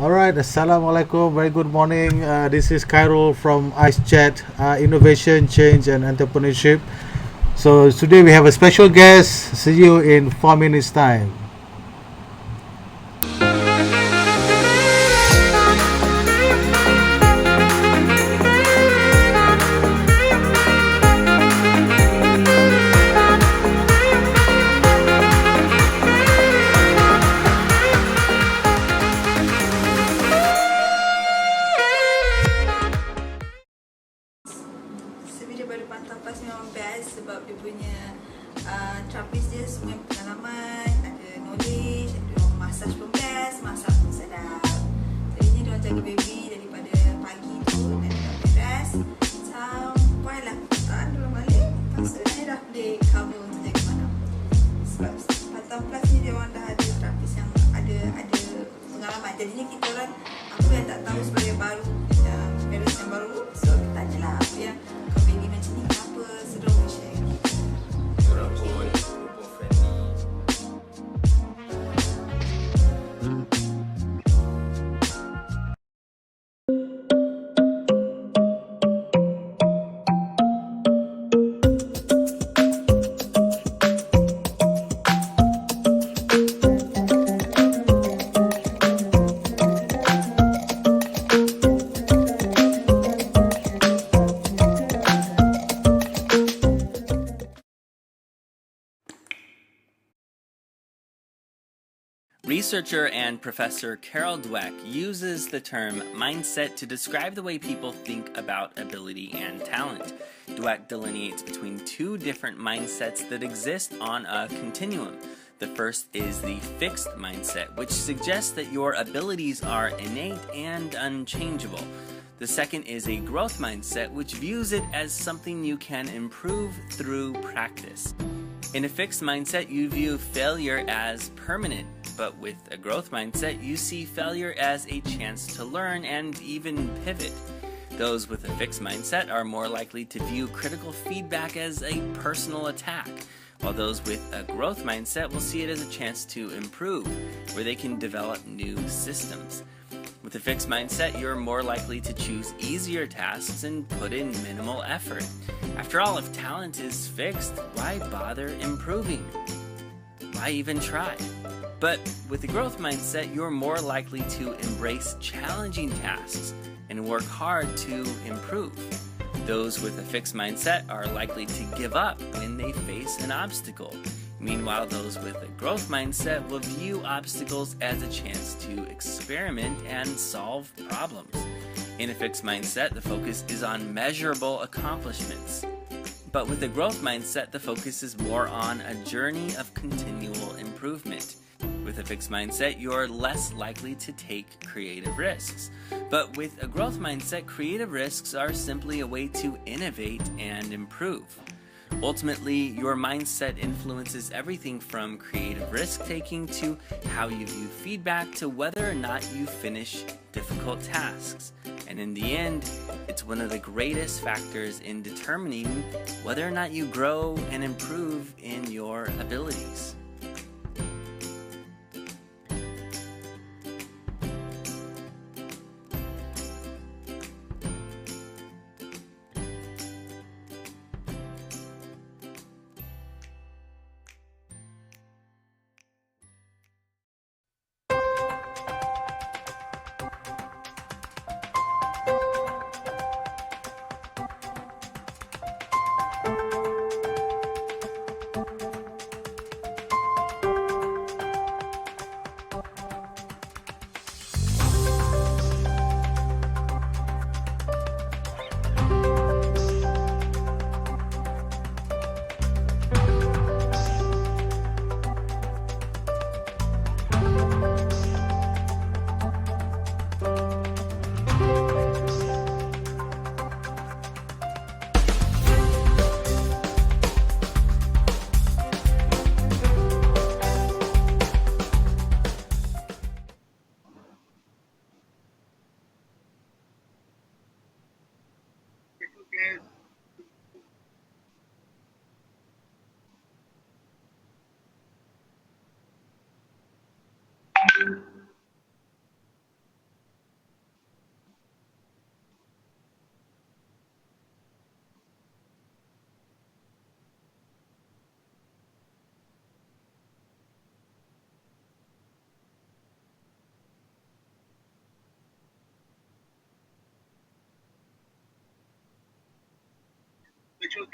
All right, Assalamualaikum. Very good morning. This is Khairul from Ice Chat, Innovation, Change, and Entrepreneurship. So today we have a special guest. See you in 4 minutes' time. Sebila baru pantau pas memang best sebab dia punya trapeze dia semua pengalaman, ada knowledge, ada orang massage pun best, masak pun sedap. Jadinya dia orang jaga baby daripada pagi tu dan dia dah boleh rest sampai lah petang dia orang balik. Lepas tu dia dah boleh cover untuk jaga malam. Sebab pantau plus ni dia orang dah ada trapeze yang ada pengalaman. Jadinya kita orang apa yang tak tahu sebagai baru, parents yang baru, so kita tanyalah apa yang kau baby macam ni kenapa, sedang share. Orang pun friendly. Researcher and Professor Carol Dweck uses the term mindset to describe the way people think about ability and talent. Dweck delineates between two different mindsets that exist on a continuum. The first is the fixed mindset, which suggests that your abilities are innate and unchangeable. The second is a growth mindset, which views it as something you can improve through practice. In a fixed mindset, you view failure as permanent, but with a growth mindset, you see failure as a chance to learn and even pivot. Those with a fixed mindset are more likely to view critical feedback as a personal attack, while those with a growth mindset will see it as a chance to improve, where they can develop new systems. With a fixed mindset, you're more likely to choose easier tasks and put in minimal effort. After all, if talent is fixed, why bother improving? Why even try? But with a growth mindset, you're more likely to embrace challenging tasks and work hard to improve. Those with a fixed mindset are likely to give up when they face an obstacle. Meanwhile, those with a growth mindset will view obstacles as a chance to experiment and solve problems. In a fixed mindset, the focus is on measurable accomplishments. But with a growth mindset, the focus is more on a journey of continual improvement. With a fixed mindset, you're less likely to take creative risks. But with a growth mindset, creative risks are simply a way to innovate and improve. Ultimately, your mindset influences everything from creative risk-taking to how you view feedback to whether or not you finish difficult tasks. And in the end, it's one of the greatest factors in determining whether or not you grow and improve in your abilities. I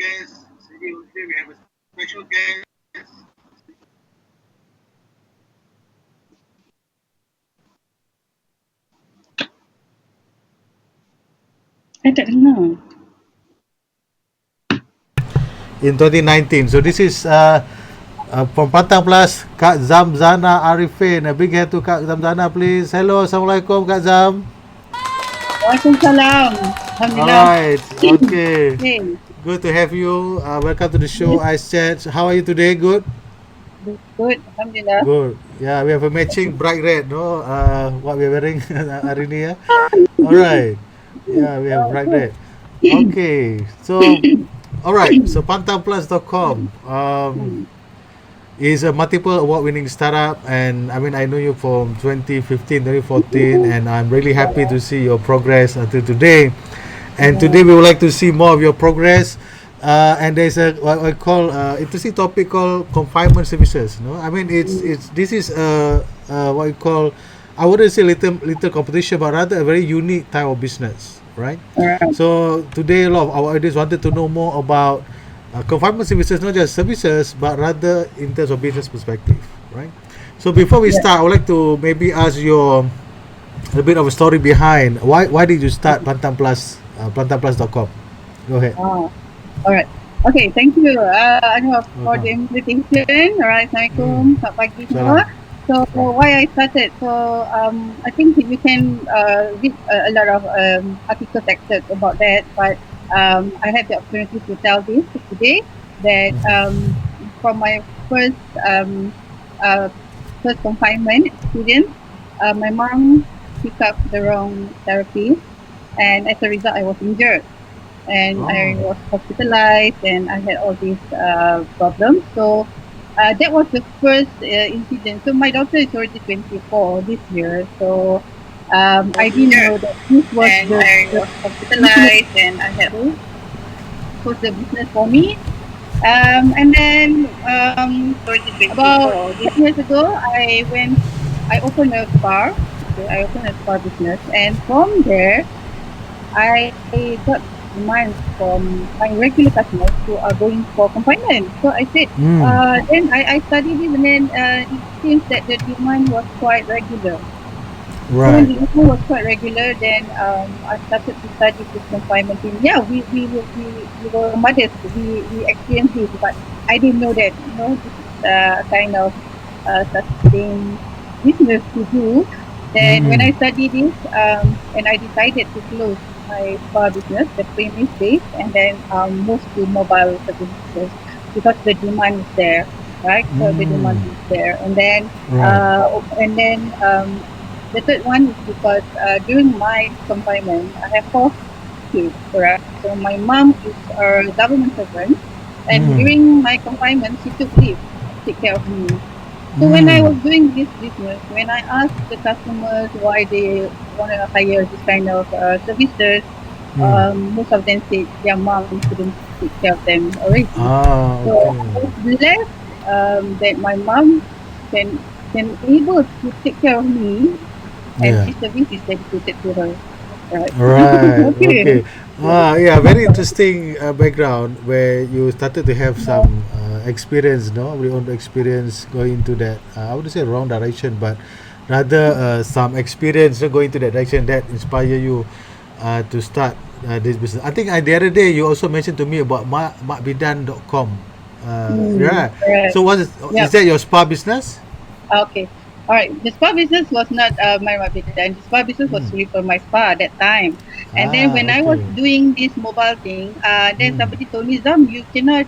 tak dengar. in 2019. So this is from Pantang Plus, Kak Zamzana Ariffin. A big hand to Kak Zamzana, please. Hello, Assalamualaikum, Kak Zam. Waalaikumsalam. All Alhamdulillah. right, okay. Hey, Good to have you. Welcome to the show, Ice Chat. How are you today? Good? good. Alhamdulillah. Good. Yeah, we have a matching bright red, no? What we're wearing hari ni, yeah? All right. Yeah, we have Oh, bright good. red. Okay, so, all right. So, pantangplus.com. Hmm. Is a multiple award winning startup, and I mean, I know you from 2015, 2014, and I'm really happy to see your progress until today. And Yeah. today we would like to see more of your progress. And there's a what I call interesting topic called confinement services. No, I mean it's this is what you call, I wouldn't say little competition, but rather a very unique type of business, right? Alright. So today a lot of our audience wanted to know more about confinement services, not just services, but rather in terms of business perspective, right? So before we Yeah. start, I would like to maybe ask your a bit of a story behind why did you start Pantang Plus, pantangplus.com. Go ahead. Oh, alright. Okay, thank you, Anwar, for the Welcome. invitation. Alright, Hmm. Assalamualaikum. Selamat pagi semua. Salam. So, Right. why I started? So, I think you can read a lot of articles, texts about that, but I had the opportunity to tell this today that from my first uh, first confinement experience, my mom picked up the wrong therapy, and as a result, I was injured and I Oh. was hospitalized and I had all these problems. So that was the first incident. So my daughter is already 24 this year. So I didn't know that this was And I the was business hospitalized and I had. was the business for me. And then Already about 24. 10 years ago, I opened a spa. Okay, I opened a spa business, and from there, I got demands from my regular customers who are going for confinement. So I said, Mm. then I studied it, and then it seems that the demand was quite regular. So when Right. the demand was quite regular, then I started to study this confinement thing. Yeah, we were mothers. We experienced this, but I didn't know that this is kind of sustained business to do. Then when Mm. I studied this, and I decided to close my spa business, the premise based, and then move to mobile services because the demand is there, right? So the demand Mm. is there, and then Right. the third one is because during my confinement, I have four kids, correct? So my mom is a government servant, and Mm. during my confinement, she took leave to take care of me. So when I Mm. was doing this business, when I asked the customers why they want to hire this kind of services, Mm. most of them said their mom couldn't take care of them already. Ah, So okay. I was blessed that my mom can able to take care of me, and Yeah. this service is dedicated to her. Right. Right. Okay. Okay. Yeah, very interesting background where you started to have Yeah. some experience, no, your own experience going into that. I wouldn't say wrong direction, but rather some experience going to that direction that inspire you to start this business. I think the other day you also mentioned to me about makbidan.com. Yeah. Correct. So is Yep. that your spa business? Okay. All right. The spa business was not my Mabidan. The spa business was Mm. really for my spa at that time. And then Ah, when I was okay. doing this mobile thing, then Mm. somebody told me, Zam, you cannot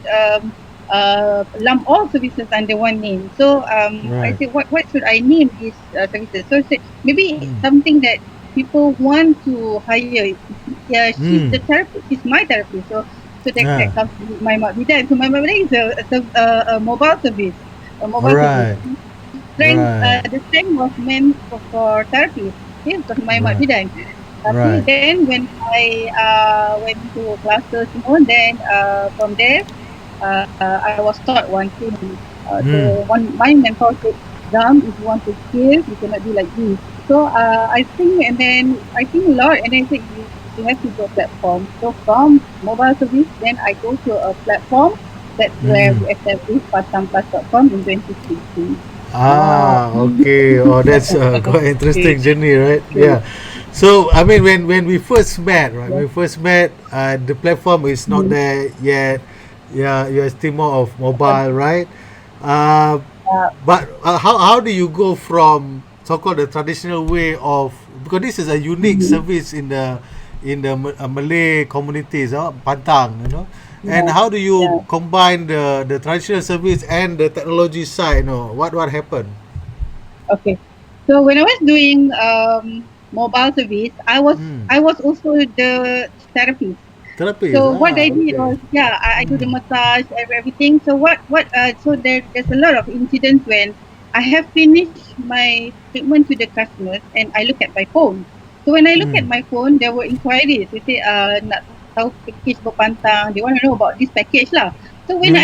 lump all services under one name. So I Right. said, what should I name these services? So I said, maybe Mm. something that people want to hire. Yeah, she's Mm. the therapist. She's my therapist. So that Yeah. comes with my Mabidan. So my Mabidan is a mobile service. A All mobile service. right. Right. The strength was meant for therapy, okay, because my mak Right. bidan. Tapi Right. then when I went to classes semua, then from there I was taught one thing. Mm. My mentor said, Zam, if you want to scale, you cannot do like this. So I think a lot, and then I said, you have to do a platform. So from mobile service, then I go to a platform. That's where Mm. we established patangplus.com in 2016. Oh, Okay. Oh, that's quite okay. interesting journey, right? So, Yeah. So I mean, when we first met, right? yes. When we first met, the platform is not Mm. there yet. Yeah, you're still more of Uh, mobile, right? Uh, uh, but how do you go from so-called the traditional way of, because this is a unique mhm. service in the Malay communities, Pantang, you know. And Yeah, how do you yeah. combine the traditional service and the technology side? You know, what happened? Okay. So when I was doing mobile service, Mm. I was also the therapist. Therapist. So what I did Okay. was, yeah, I do the Mm. massage, everything. So so there's a lot of incidents when I have finished my treatment to the customers and I look at my phone. So when I look at Mm. my phone, there were inquiries. They say, nak tahu package berpantang. They want to know about this package lah. So Mm. when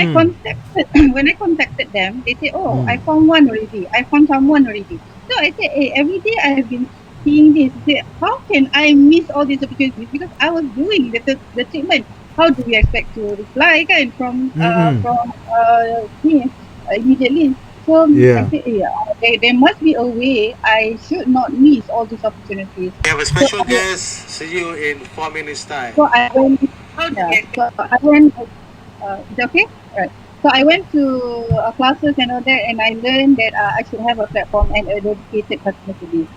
I contacted them, they say, oh, I Mm. found one already. I found someone already. So I say, hey, every day I have been seeing this. Say, how can I miss all these opportunities? Because I was doing the treatment. How do we expect to reply kan Mm. me immediately? So I Yeah. said, yeah, there must be a way I should not miss all these opportunities. We have a So special guest. See you in 4 minutes time. I went, yeah. So I went. Is that okay? Right. So I went to classes and all that, and I learned that I should have a platform and a dedicated customer service.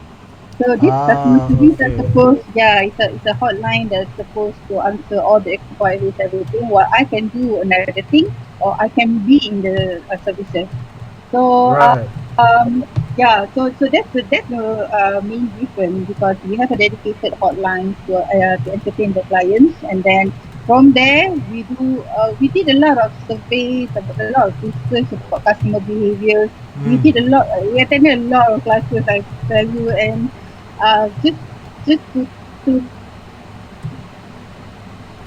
So this customer service is Okay. supposed, yeah, it's a hotline that's supposed to answer all the inquiries, everything. What I can do another thing, or I can be in the services. So Right. that's the main difference because we have a dedicated hotline to entertain the clients, and then from there we did a lot of surveys, a lot of research about customer behaviors. Mm. We attended a lot of classes, I tell you, and just to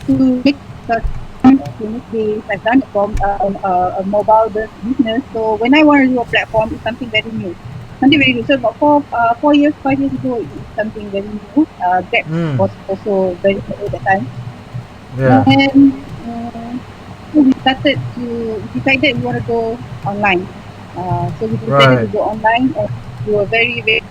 to make such unique days. I've done it from a mobile business. So when I want to do a platform, it's something very new. Something very new. So about 4 years, 5 years ago, it's something very new. That Mm. was also very new at the time. Yeah. And so we decided we want to go online. So we decided to Right. go online and we were very, very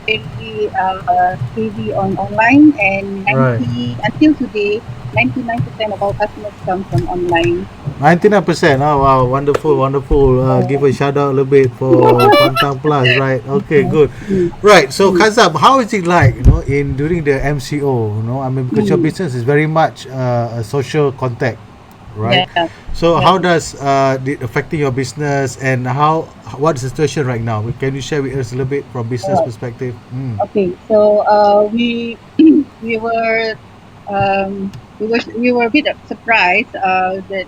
heavy on online and Right. until today, 99% of our customers come from online. 99%. Oh wow, wonderful, wonderful. Give a shout out a little bit for Pantang Plus, right? Okay, good. Mm, Right. So mm, Kazab, how is it like, you know, in during the MCO? You know, I mean, because your mm. business is very much a social contact, right? Yeah, So yeah. how does it affecting your business, and what is the situation right now? Can you share with us a little bit from business Alright. perspective? Mm. Okay, so we were we were a bit surprised that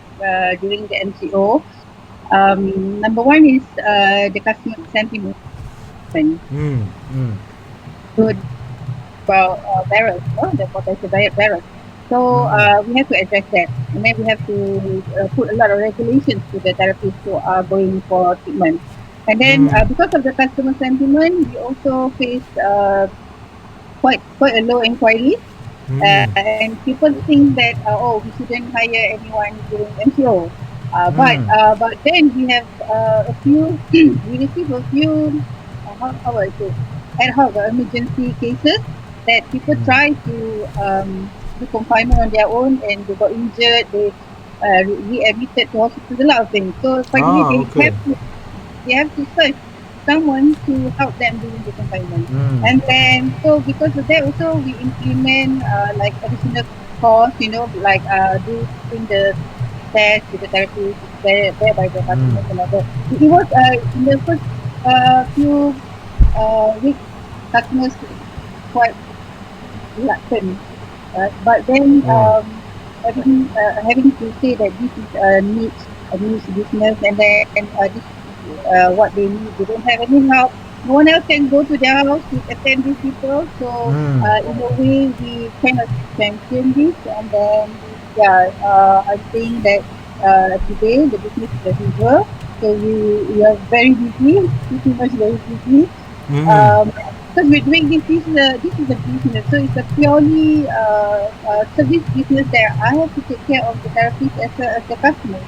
during the MCO, number one is the customer sentiment. Mm. Mm. So about barrels, the potential barrels. So Mm. we have to address that, and then we have to put a lot of regulations to the therapists who are going for treatment. And then Mm. because of the customer sentiment, we also face quite a low inquiry. Mm. And people think that oh, we shouldn't hire anyone during MCO. Mm. But then we have a few we receive a few how I say ad hoc emergency cases that people try to do confinement on their own and they got injured. They readmitted to hospitals, a lot of things. So finally Ah, okay. they have to search someone to help them during the confinement. Mm. And then, so because of that, also we implement like additional costs, like doing the test with the therapist, there by the Mm. customers and all that. It was in the first few weeks, customers quite reluctant, but then Yeah. having to say that this is a niche business, and then this what they need. They don't have any help. No one else can go to their house to attend these people. So Mm. in a way, we kind of champion this, and then I'm saying that today the business is as usual. So we are very busy, pretty much very busy. Mm. Um, because we're doing this is a business, so it's a purely service business that I have to take care of the therapist as a customer.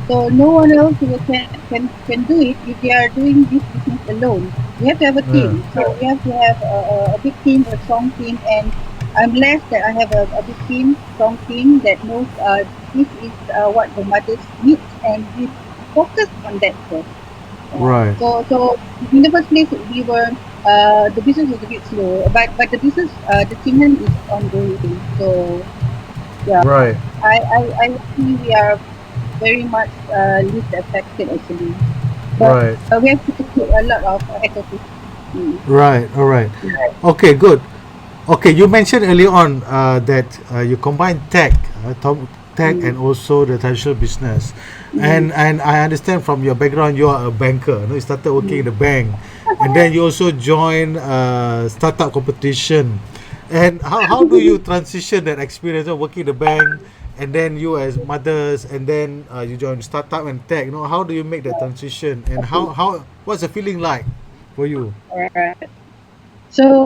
So no one else can do it if they are doing this business alone. We have to have a Yeah. team. So we have to have a big team, a strong team, and I'm blessed that I have a big team, strong team that knows this is what the mothers need, and we focus on that first. Yeah. Right. So in the first place, we were the business was a bit slow, but the business the treatment is ongoing. So yeah, Right. I see we are very much least affected actually, but Right. we have to take a lot of SOPs. Mm. Right. All right. Okay. Good. Okay, you mentioned earlier on that you combine tech and Mm. also the traditional business, Mm. and I understand from your background you are a banker. You started working in Mm. the bank, and then you also join startup competition. And how do you transition that experience of working in the bank, and then you as mothers, and then you join startup and tech? How do you make that transition, and Okay. how what's the feeling like for you? All right. So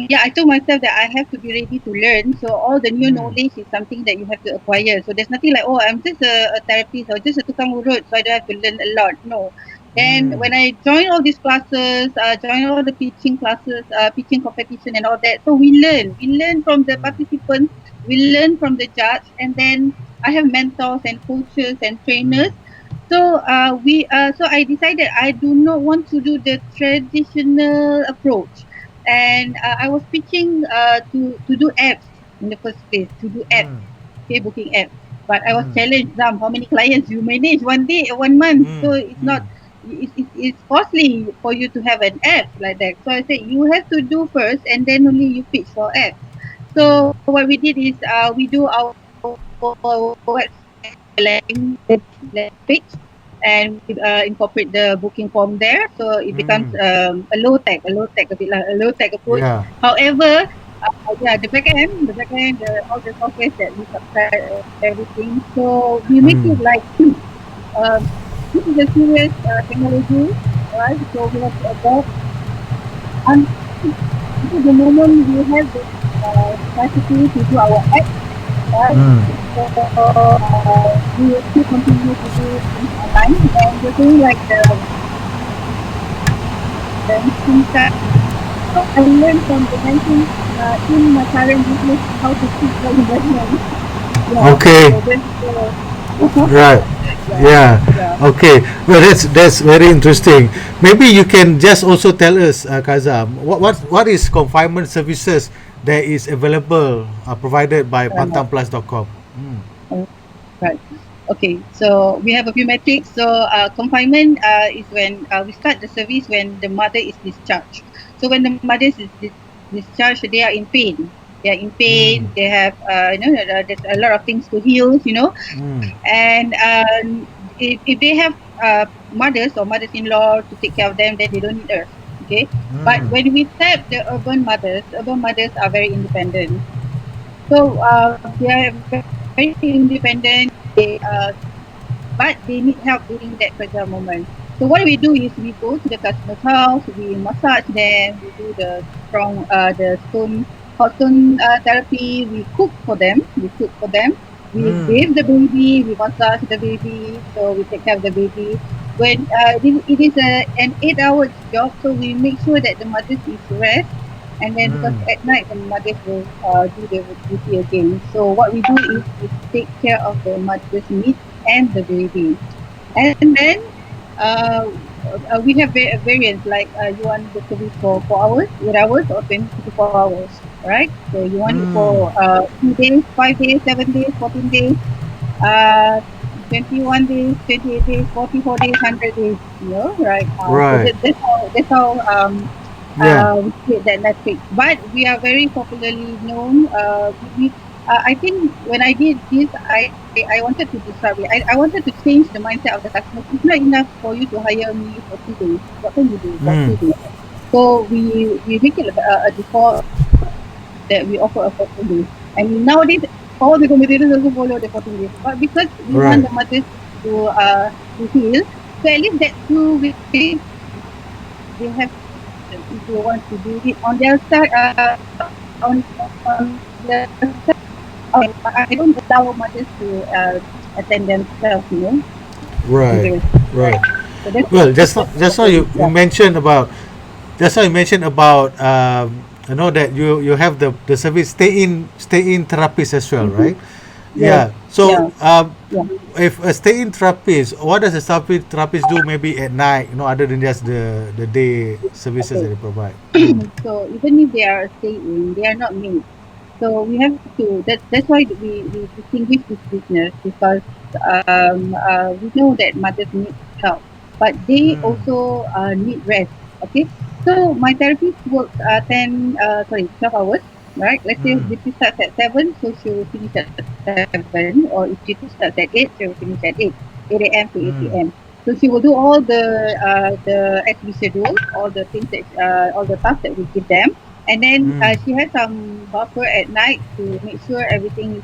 yeah, I told myself that I have to be ready to learn. So all the new Mm. knowledge is something that you have to acquire. So there's nothing like, oh, I'm just a therapist or just a tukang urut, so I don't have to learn a lot. No. Then Mm. when I join all these classes, join all the pitching classes, pitching competition and all that, so we learn. We learn from the Mm. participants. We learn from the judge, and then I have mentors and coaches and Mm. trainers. So so I decided I do not want to do the traditional approach, and I was pitching to do apps in the first place, to do apps, Mm. okay, booking apps. But I was Mm. challenged, Zam, how many clients you manage one day, 1 month? So Mm. it's Mm. not, it's costly for you to have an app like that. So I said you have to do first, and then only you pitch for apps. Mm. So what we did is we do our website landing page, and we incorporate the booking form there, so it becomes Mm. a low tech, a bit like a low tech approach. Yeah. However, yeah, all the software that we subscribe everything, so we make Mm. it like um, this is a serious technology, right? So we have to adapt. And because the moment we have the capacity to do our app, right? Mm. So we will still continue to do things online, and we're doing like the banking side. So I learned from the banking in my current business how to teach the investment. Yeah. Okay. So that's the Right. yeah, Yeah. yeah. Okay. Well, that's very interesting. Maybe you can just also tell us, Kazam, what is confinement services that is available provided by pantamplus.com. Mm. Uh, Right. Okay. So we have a few metrics. So confinement is when we start the service when the mother is discharged. So when the mother is discharged, they are in pain. They are in Mm. pain. They have there's a lot of things to heal. Mm. And if they have mothers or mothers-in-law to take care of them, then they don't need us. Okay. But Mm. when we tap the urban mothers are very independent. So they are very independent. But they need help during that fragile moment. So what we do is we go to the customer's house, we massage them, we do the hot stone therapy, we cook for them, we Mm. bathe the baby, we massage the baby, so we take care of the baby. When it is an 8 hour job, so we make sure that the mother is rest, and then because Mm. at night the mothers will do their duty again. So what we do is we take care of the mother's needs and the baby. And then uh, we have variants like you want the service for 4 hours, 8 hours, or 24 hours, right? So you want it Mm. for 2 days, 5 days, 7 days, 14 days, uh, 21 days, 28 days, 44 days, 100 days, right? So Right. that's how Yeah. we create that metric. But we are very popularly known. I think when I did this, I wanted to disrupt it. I wanted to change the mindset of the customers. It's not enough for you to hire me for 2 days. What can you do for Mm. 2 days? So we make it a default that we offer a 14 days. And nowadays, all the commentators also follow the 14 days. But because we want Right. the mothers to heal, so at least that 2 weeks they have decision. If they want to do it on their side, on their side, I don't allow mothers to attend themselves, Right, Okay. right. Right. So Well, just now you yeah. mentioned about just now you mentioned about I know that you have the service stay in therapist as well, Mm-hmm. right? Yes. Yeah. So Yeah. Yeah. if a stay-in therapist, what does a therapist do? Maybe at night, other than just the day services that Okay. they provide. Mm. So even if they are staying, they are not maids. So we have to. That's why we distinguish this business because we know that mothers need help, but they Mm. also need rest. Okay. So my therapist works 12 hours. Right. Let's say Mm. if she starts at 7, so she will finish at 7, or if she starts at 8, she will finish at 8 a.m. to 8 Mm. p.m. So she will do all the as we schedule, all the things that all the tasks that we give them, and then Mm. she has some buffer at night to make sure everything is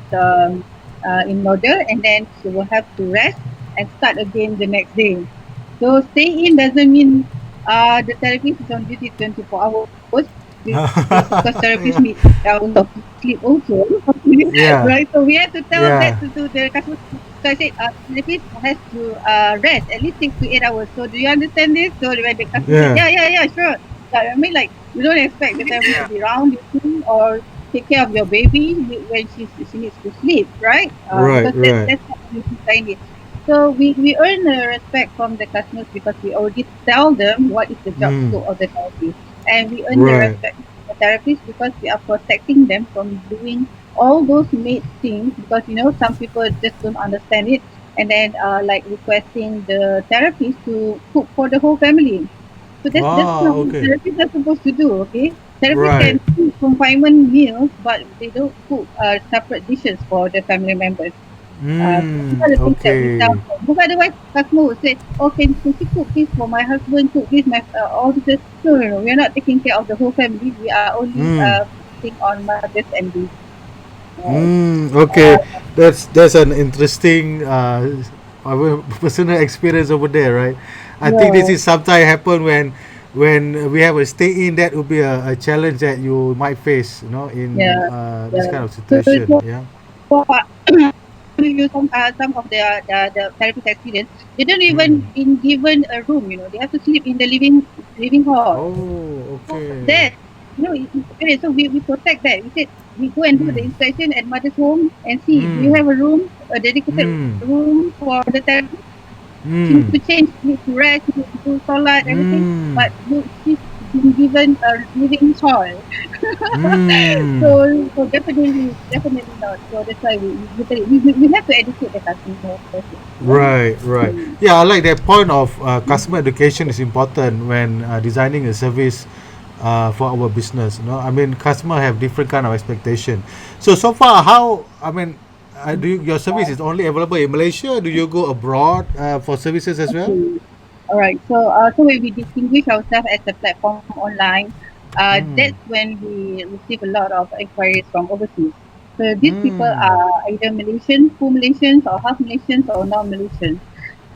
in order, and then she will have to rest and start again the next day. So stay in doesn't mean the therapist is on duty 24 hours because therapists Yeah. need 8 hours of sleep also. Yeah. Right? So we have to tell that Yeah. to the customer. So I said, therapist has to rest at least 6 to 8 hours. So do you understand this? So when the customer said, Yeah. yeah, sure. I mean, like, you don't expect the therapist to be around you or take care of your baby when she needs to sleep, right? Right. Because Right. that's how we design it. So we earn respect from the customers because we already tell them what is the job Mm. scope of the therapist, and we earn the Right. respect from the therapist because we are protecting them from doing all those made things, because some people just don't understand it, and then like requesting the therapist to cook for the whole family. So that's Ah. not what Okay. therapists are supposed to do. Okay, therapists Right. can cook confinement meals, but they don't cook separate dishes for the family members. So these Mm. are the things that we tell Okay. them. Because otherwise, customer would say, "Oh, can she cook this for my husband? Cook this, my all this." No, no, no. We are not taking care of the whole family. We are only Mm. focusing on mothers and babies. Right. Mm, okay, that's an interesting personal experience over there, right? I think this Yeah, is sometimes happen when we have a stay in. That would be a challenge that you might face, in yeah, this yeah. kind of So, situation. Yeah. so review some of the therapist experience. They don't Mm. even been given a room. They have to sleep in the living hall. Oh, So okay. that okay, so we protect that. We said we go and do Mm. the inspection at mother's home and see, do you Mm. have a room, a dedicated Mm. room for the therapist? She needs Mm. to change, she needs to rest, she needs to do salat, everything. Mm. But she's been given a living hall. Mm. So definitely not. So that's why we have to educate the customer first. Right, right. Mm. Yeah, I like that point of customer education is important when designing a service for our business. I mean, customer have different kind of expectation. So far, how? I mean, your service is only available in Malaysia? Do you go abroad for services as well? Okay. All right. So when we distinguish ourselves as a platform online, that's Mm. when we receive a lot of inquiries from overseas. So these people Mm. are either Malaysians, full Malaysians, or half Malaysians, or non-Malaysians.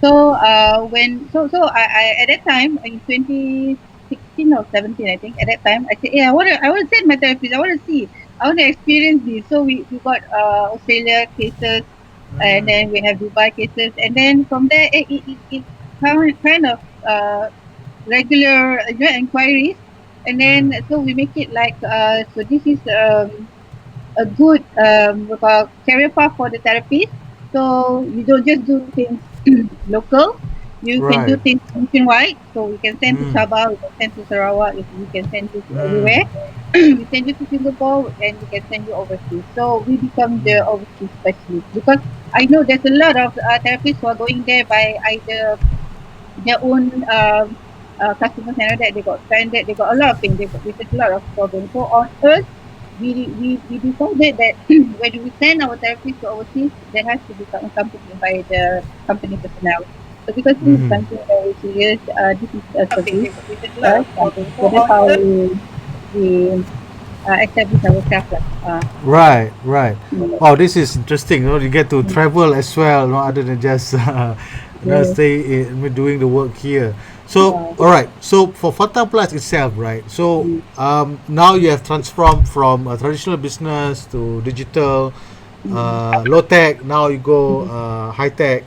So at that time in 2016 or 17, I think, at that time I said, yeah, I want to send my therapist. I want to experience this. So we got Australia cases, and Mm. then we have Dubai cases, and then from there it kind of regular inquiries, and then Mm. so we make it like so this is a good career path for the therapist. So you don't just do things local. You can do Right. things nationwide. So we can send to Mm. Sabah, we can send to Sarawak, we can send you to Mm. everywhere. We send you to Singapore, and we can send you overseas. So we become the Mm. overseas specialist, because I know there's a lot of therapists who are going there by either their own customers and all that. They got stranded, they got a lot of things, they face a lot of problems. So on us, we decided that when we send our therapists to overseas, there has to be some accompanied by the company personnel. So because this is Mm. something very serious, this is a Okay, service, we face a lot right? of problems. So So that's on how Earth. we establish ourselves. Right, right. Mm, Wow, this is interesting. You get to travel as well, other than just yes, stay doing the work here. So, Uh, all right. So for Fanta Plus itself, right? So mm, now you have transformed from a traditional business to digital, mm, low tech. Now you go mm, high tech.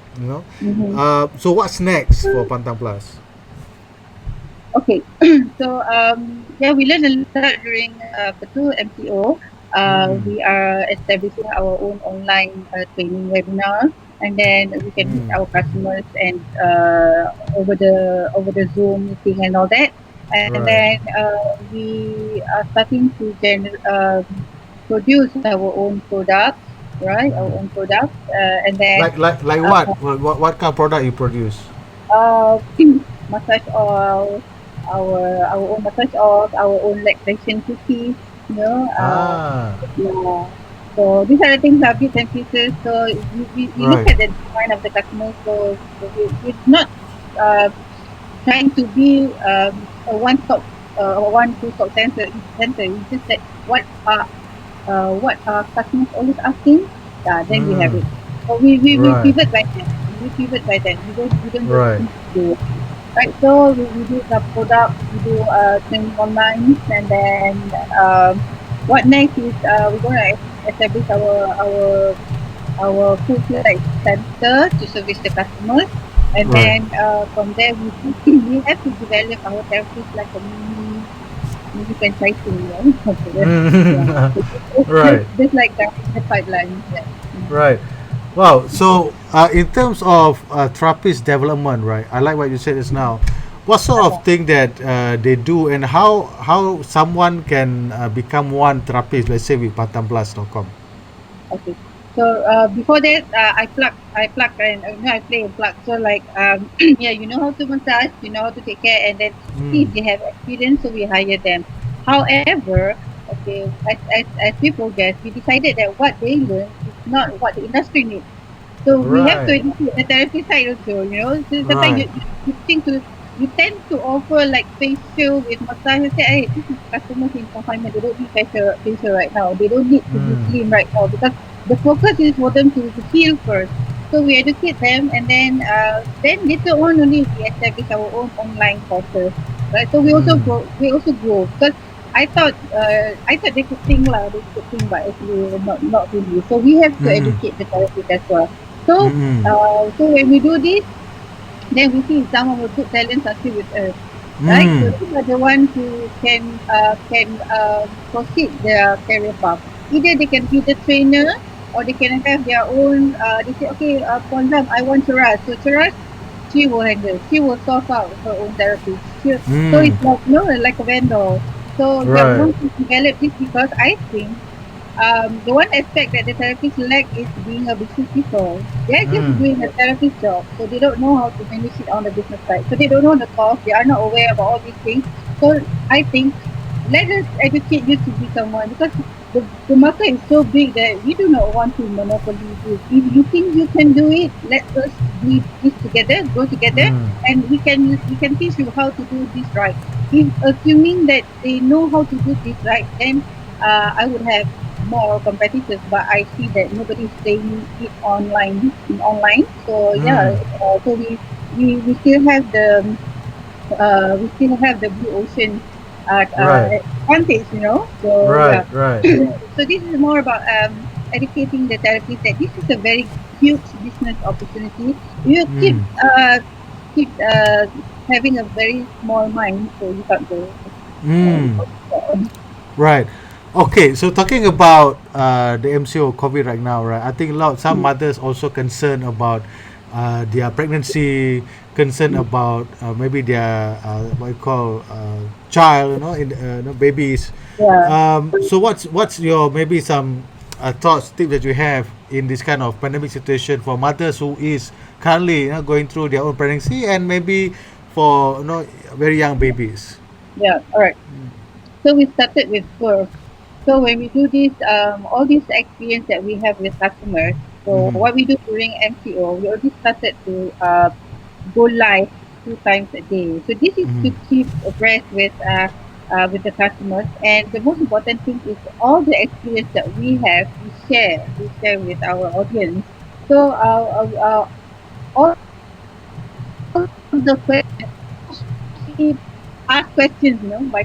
mhm. So what's next for Pantang Plus? Okay. So yeah, we learned a lot during Ketu MCO. Mm, We are establishing our own online training webinar, and then we can meet mm, our customers and over the Zoom meeting and all that. And right. then we are starting to produce our own products, right? Our Mm. own products, and then Like what? What kind of product you produce? uh, massage oil, our own massage oils, our own lactation cookies, you know. Ah, Yeah. So these are the things are bits and pieces. So we look right. at the demand of the customer. So we're not uh, trying to be a one two stop center. It's just that what are customers always asking? Then we have Mm, it. So we right. pivot by that. We pivot by that. We don't just Right. stick to right. So we do the product, we do training online, and then what next is we're gonna establish our full flight center to service the customers, and Right. then from there we have to develop our therapies like a mini franchising, yeah. Mm, So right. just like that in the pipeline. Yeah. Right. Wow. So, in terms of therapist development, right? I like what you said just now. What sort of thing that they do, and how someone can become one therapist? Let's say with patamplus.com. Okay. So before that, I plug, and I play and plug. So like yeah, you know how to massage, you know how to take care, and then see Mm, if they have experience, so we hire them. However, okay, as we progress, we decided that what they learn is not what the industry needs. So we have to right. educate the therapy side also, So sometimes Right. you tend to offer like facial with massage and say, hey, this is customers in confinement. They don't need facial right now. They don't need to be Mm, slim right now because the focus is for them to heal first. So we educate them, and then later on only we establish our own online courses, right? So mm, we also grow because I thought they could think lah, they could think, but actually not really. So we have to mm, educate the therapist as well. So mm, so when we do this, then we see some of the good talents are still with us, right? So mm, these are the ones who can proceed their career path. Either they can be the trainer, or they can have their own. They say, okay, for example, I want Cheras. So Cheras, she will handle. She will source out her own therapy. So mm, it's like like a vendor. So yeah, we right. want to develop this because I think the one aspect that the therapist lack is being a business people. They're just Mm, doing a therapist job, so they don't know how to manage it on the business side. So they don't know the cost. They are not aware about all these things. So I think let us educate you to be someone because the market is so big that we do not want to monopoly this. If you think you can do it, let us do this together, go together, mm, and we can teach you how to do this right. If assuming that they know how to do this right, then I would have more competitors, but I see that nobody's playing it online. So yeah, mm, so we still have the blue ocean right. advantage, So Right. yeah, Right. so this is more about educating the therapists that this is a very huge business opportunity. You Mm, keep having a very small mind, so you can't go. mm. Uh, Right. Okay, so talking about the MCO COVID right now, right? I think some mm, mothers also concerned about their pregnancy, concerned about maybe their what you call child, babies. yeah. So what's your maybe some thoughts, tips that you have in this kind of pandemic situation for mothers who is currently going through their own pregnancy and maybe for very young babies. Yeah, all right. So we started with birth. So when we do this, all this experience that we have with customers, so Mm-hmm. what we do during MCO, we already started to go live 2 times a day. So this is Mm-hmm. to keep abreast with the customers. And the most important thing is all the experience that we have, we share with our audience. So all the questions ask questions, by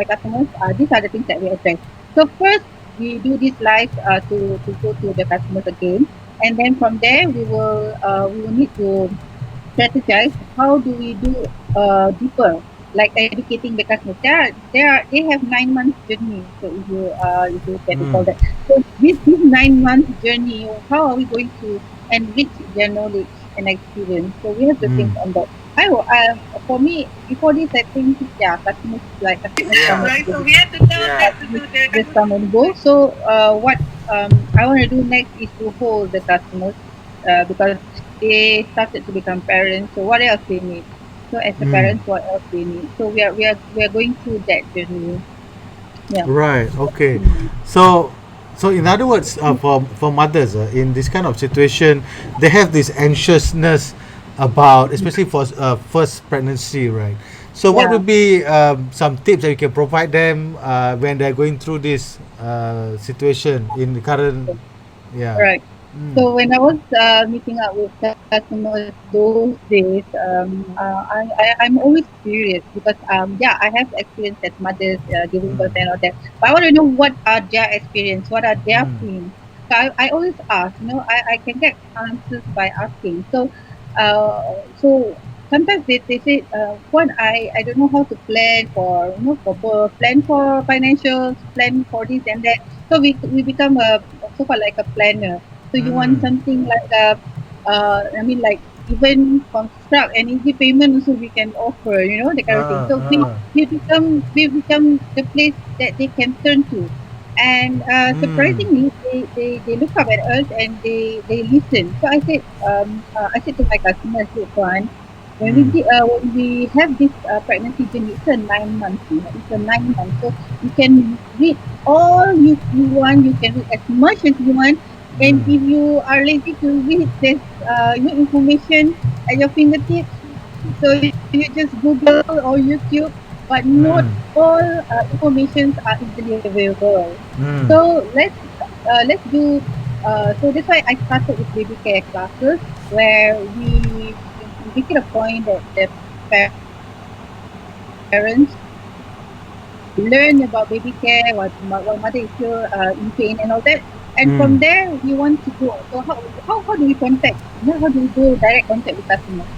customers. These are the things that we address. So first, we do this live to go to the customers again, and then from there we will need to strategize how do we do deeper, like educating the customers. They have 9 months journey. So if you get to call Mm. that. So this 9 months journey, how are we going to enrich their knowledge and experience? So we have to think Mm. on that. For me, before this, I think, yeah, customers, like customers come Yeah. and So go. we have to tell them to Just, do the just come and go. So what I want to do next is to hold the customers, because they started to become parents. So what else they need? So as a Mm. parents, what else they need? So we are going through that journey. Yeah. Right. Okay. Mm. So, so in other words, for mothers in this kind of situation, they have this anxiousness about, especially for first pregnancy, right? So, what Yeah. would be some tips that you can provide them when they're going through this situation in the current? Yeah. Right. Mm. So when I was meeting up with customers those days, I'm always curious because yeah, I have experience as mothers giving birth Mm. and all that. But I want to know what are their experience, what are their Mm. feelings. So I always ask, I can get answers by asking. Uh, so sometimes they say, one, I don't know how to plan for birth, plan for financials, plan for this and that. So we become a so called like a planner. So you want Mm. something like like even construct an easy payment also we can offer, that kind of thing. So Ah. we become the place that they can turn to. And Mm. surprisingly, they look up at us and they listen. So I said to my customers, look, one, Mm. when we have this pregnancy journey, it's a 9 months, it's a 9 months. So you can read all you want, you can read as much as you want. And Mm. if you are lazy to read, there's information at your fingertips. So you just Google or YouTube, but not Mm. all informations are easily available. Mm. So let's do. So that's why I started with baby care classes, where we make it a point that the parents learn about baby care, while mother is still in pain and all that. And from there, we Mm. want to go. So how do we contact? How do we do direct contact with customers?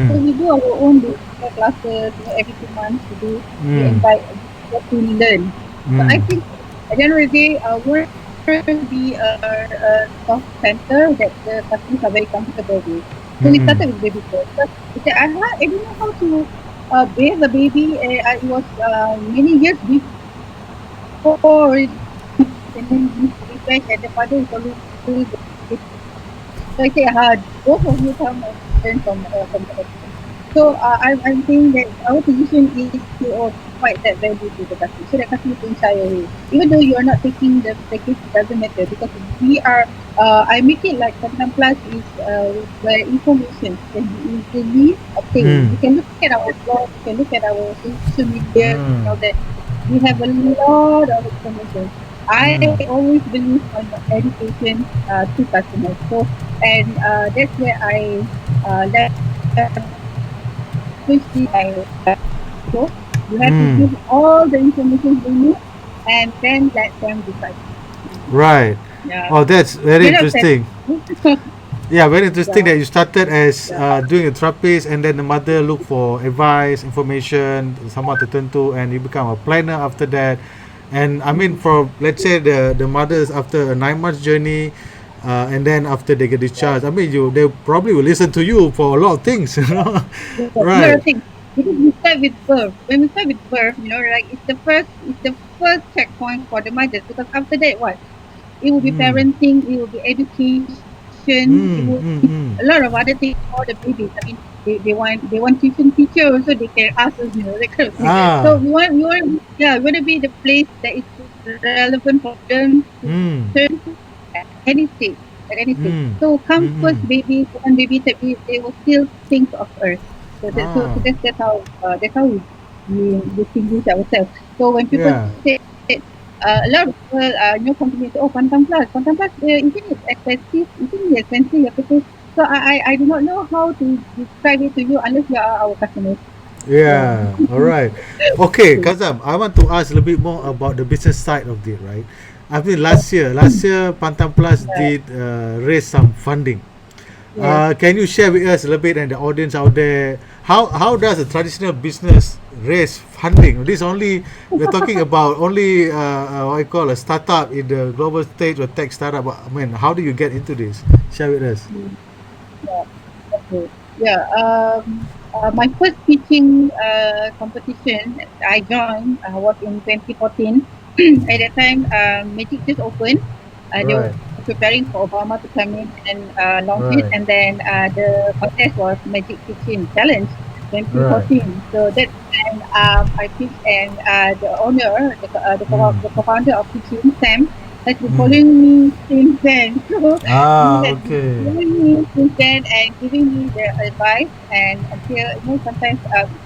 So we do Mm. our own baby care classes. Every 2 months we invite Mm. people to learn. So I Mm. think at the end of the day, we want to be a soft center that the customers are very comfortable with. So we started with Mm. baby care. So we said, I didn't know how to bathe a baby. It was many years before already to do this, and then we need to refresh, and the father is always very busy. So I said, both of you come and learn from the expert. So I'm saying that our position is to provide that value to the customer, so that customer don't shy away. Even though you are not taking the package, it doesn't matter, because we are. I make it like Content Plus is where information can be easily obtained. Mm. You can look at our blog, you can look at our social media and all Mm. that. We have a lot of information. I Mm. always believe on education to customers. So, and that's where I leverage this my so you have to Mm. give all the information they need and then let them decide. Right. Yeah. Oh, that's very You know, that, interesting. Yeah, very interesting yeah, that you started as yeah, doing a therapist, and then the mother look for advice, information, someone to turn to, and you become a planner after that. And I mean, mm, for let's say the mothers after a 9 months journey, and then after they get yeah. discharged, I mean, they probably will listen to you for a lot of things, you know? Yes, a lot Right. of things. Because we start with birth. When we start with birth, like it's the first checkpoint for the mothers, because after that what? It will be Mm. parenting, it will be education, it will be Mm. a Mm. lot of Mm. other things for the babies. I mean, they want tuition teacher also, they can ask us, that kind of thing. So Ah. we want to be the place that is relevant for them to Mm. turn to at any stage. Mm. So come Mm. first Mm. baby, second baby, third baby, they will still think of us. So Ah. that's how we distinguish ourselves. So when people Yeah. say, a lot of people compliment, oh, Quantum Plus, isn't it expensive? Isn't it expensive? You have to pay. So I do not know how to describe it to you unless you are our customers. Yeah, all right. Okay, Kazam, I want to ask a little bit more about the business side of it, right? I mean, last year, Pantan Plus Yeah. did raise some funding. Yes. Can you share with us a little bit and the audience out there how does a traditional business raise funding? This only we're talking about only what I call a startup in the global stage or tech startup. I mean, how do you get into this? Share with us. Mm. Yeah. Okay. Yeah. My first teaching competition I joined was in 2014. At that time, Magic just opened. They were Right, preparing for Obama to come in and launch it, right, and then the contest was Magic Kitchen Challenge right. 2014. So that time I pitched, and the owner, Mm, the co-founder of Kitchen, Sam, has been mm. following me since then. So he Ah, has been okay. following me since then and giving me the advice. And until sometimes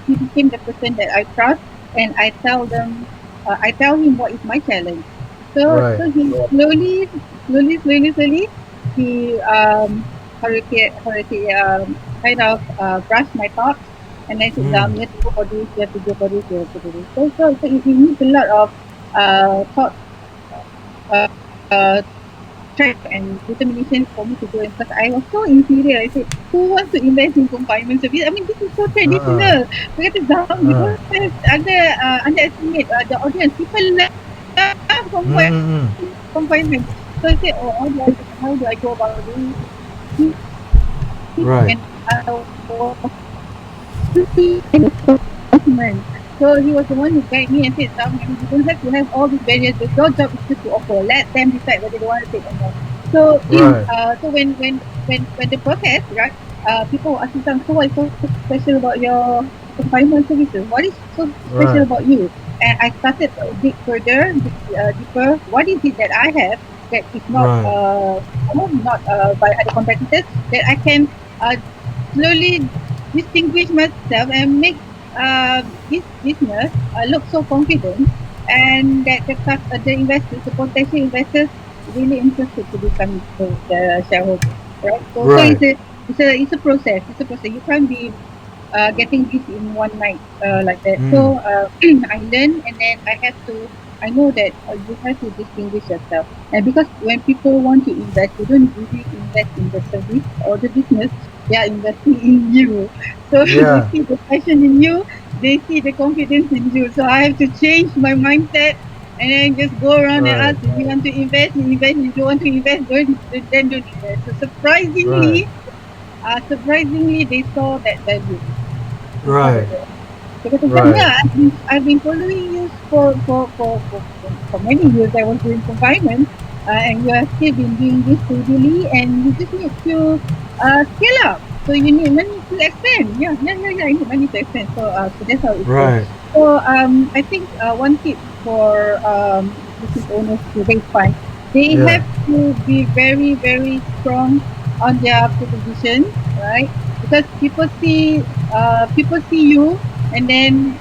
he became the person that I trust, and I tell him what is my challenge. Right. So he slowly, he how to say kind of brushed my thoughts, and then sit Mm. down. You have to go for this. You have to go for this. You have to do this. So it needs a lot of thought, uh, uh, track and determination for me to go in, because I was so inferior. I said, who wants to invest in confinement service? I mean, this is so Uh-uh. traditional. We kata down, we Uh. don't have underestimate the audience. People love Mm-mm. confinement. So I said, oh, how do I go about doing it? Right. And I was investment. So he was the one who guided me and said, "Sam, you don't have to have all these barriers. Your job is just to offer. Let them decide whether they want to take or not." So, Right. so when the protest, right, people were asking, "Sam, so what is so special about your confinement services? What is so special Right. about you?" And I started to dig further, deeper. What is it that I have that is not, Right. not by other competitors, that I can uh, slowly distinguish myself and make this business look so confident, and that the investors, the potential investors, really interested to become the shareholders, right? So Right. it's a process. It's a process. You can't be getting this in one night like that. Mm. So I learn, and then I know that you have to distinguish yourself. And because when people want to invest, they don't really invest in the service or the business, they are investing in you. So they Yeah. see the passion in you, they see the confidence in you. So I have to change my mindset, and then just go around and Right. ask, if you want to invest, you invest. If you want to invest, don't invest. So Right. surprisingly, they saw that value. They saw Right. that value. They kata, "Sam, Right. yeah, I've been following you for many years. I was doing confinement, and you have still been doing this steadily, and you just need to scale up. So you need money to expand. Yeah. I need money to expand." So that's how it goes. Right. So I think one tip for business owners to raise funds, they Yeah. have to be very, very strong on their proposition, right? Because people see you, and then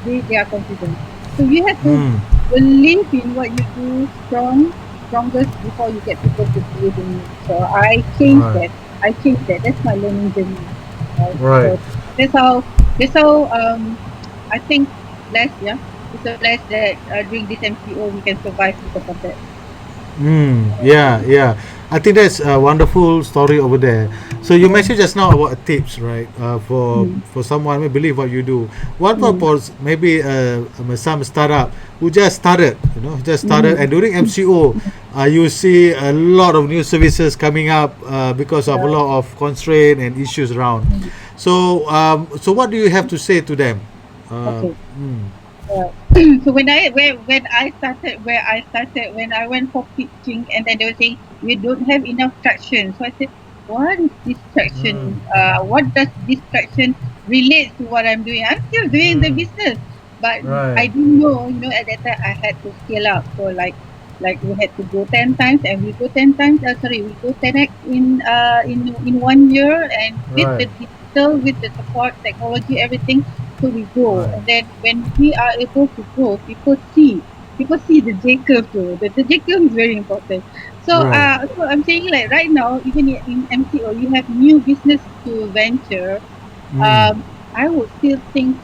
they are confident. So you have to Mm. believe in what you do strongest before you get people to believe in you. So Right. I changed that. That's my learning journey. Right. Right. So that's how I think blessed, yeah. It's a blessed that during this MCO we can survive because of that. Mm. Yeah. Yeah. I think that's a wonderful story over there. So you Yeah. mentioned just now about tips, right? Mm, For someone who believe what you do. What about mm, for maybe some startup who just started, just started, mm, and during MCO, you see a lot of new services coming up because of a yeah. lot of constraint and issues around. Mm, So what do you have to say to them? Uh, okay. mm, Yeah. So when I started, when I went for pitching, and then they were saying we don't have enough traction. So I said, what is this mm, traction? What does this traction relate to what I'm doing? I'm still doing the mm, business, but right, I didn't know. At that time I had to scale up. So like we had to go 10 times, and we go 10 times. Sorry, we go 10x in 1 year, and with right, the digital, with the support, technology, everything. So we go, right. and then when we are able to grow, people see the J curve too. The J curve is very important. Right. So I'm saying, like, right now, even in MCO, you have new business to venture. Mm. I would still think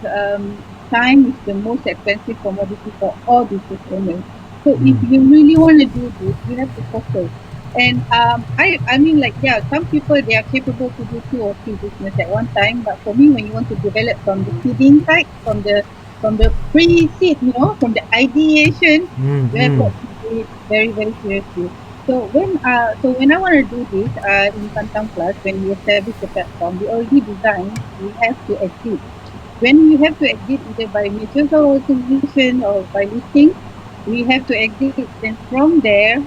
time is the most expensive commodity for all business owners. So if Mm. you really want to do this, you have to focus. And I mean, like, yeah, some people they are capable to do two or three business at one time. But for me, when you want to develop from the seeding side, from the pre-seed, from the ideation, Mm. you have Mm. got to do it very very seriously. So when I want to do this in Pantang Plus, when we establish the platform, we already designed we have to exit. When we have to exit either by mutual authorization or by listing, we have to exit. Then from there,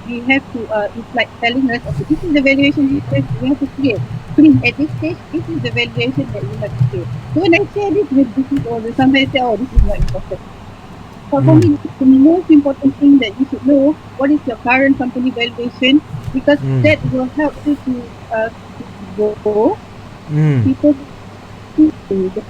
we have to. It's like telling us, okay, this is the valuation we have to create. Please, at this stage, this is the valuation that you have to create. So when I share this with business owners, sometimes they say, oh, this is not important. But for Mm. me, the most important thing that you should know what is your current company valuation because Mm. that will help you to grow. Mm. People to the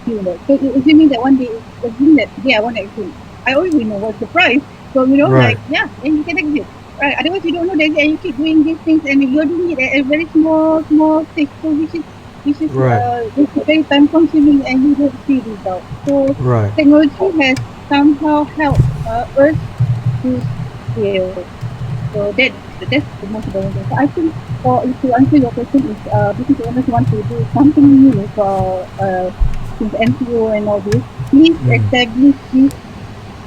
feel that. So assuming that one day, assuming that today I want to exit, I already know what's the price. So Right. like yeah, then you can exit. Right. Otherwise, you don't know that, and you keep doing these things, and you're doing it at a very small, small stage. So Right. which is very time consuming, and you don't see results. So Right. technology has somehow helped us to scale. So that's the most important thing. So I think for if to answer your question is business owners want to do something new for since NPO and all this, please Mm. establish this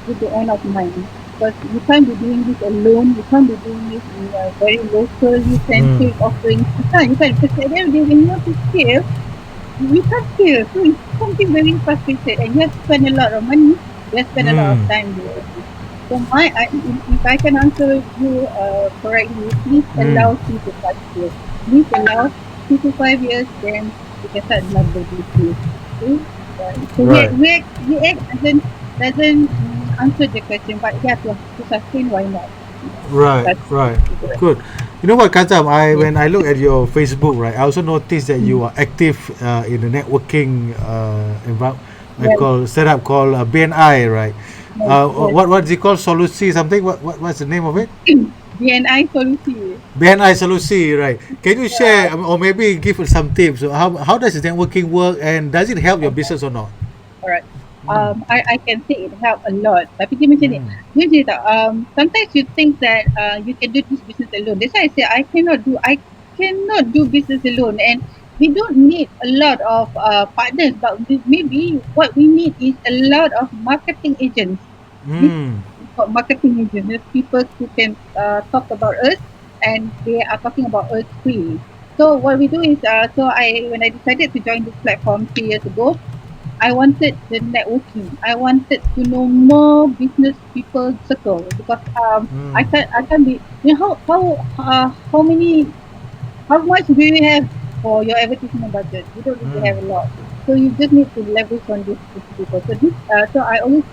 with the end of mind. Because you can't be doing this alone, you can't be doing this in a very locally Mm. centric offerings. You can't because at the end of the day when you want to scale, you can't scale. So it's something very frustrated and you have spent a lot of money, you have spent a lot of Mm. time doing it. So if I can answer you correctly, please Mm. allow 3 to 5 years. Please allow 3 to 5 years, then you can start another business. Okay? So Right. react doesn't answer the question, but yeah, to sustain, why not? Right. That's Right. Good. You know what, Kazam? yes. When I look at your Facebook, right, I also noticed that Mm. you are active in the networking Yes, setup called BNI, right? yes, yes. What's it called? Solusi something? What's the name of it? BNI solusi. BNI Solusi, right? Can you Yeah, share or maybe give us some tips? So how does the networking work and does it help your business or not? alright. Mm. I can say it helped a lot. Tapi dia macam ni. Mm. Dia cerita, sometimes you think that you can do this business alone. That's why I cannot do business alone. And we don't need a lot of partners, but maybe what we need is a lot of marketing agents. This Mm. is called marketing agents. There's people who can talk about us and they are talking about us freely. So what we do is, when I decided to join this platform 3 years ago, I wanted the networking. I wanted to know more business people circle because Mm. I can't be how many how much do you have for your advertisement budget? You don't really Mm. have a lot. So you just need to leverage on these people. So I always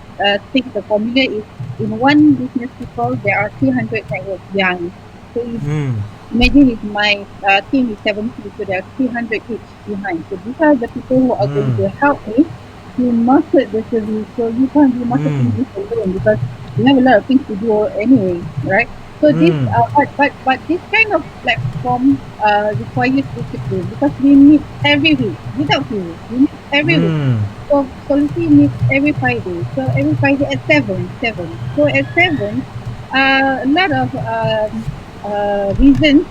think the formula is in one business people there are 300 networks behind. So if Mm. imagine if my team is 70, so there are 300 each behind. So these are the people who are going Mm. to help me to market the service. So you can't do Mm. marketing this alone because you have a lot of things to do anyway, right? So Mm. but this kind of platform requires discipline because we meet every week without you. We meet every week. Mm. So Solusi meets every Friday. So every Friday at seven. So at seven, a lot of reasons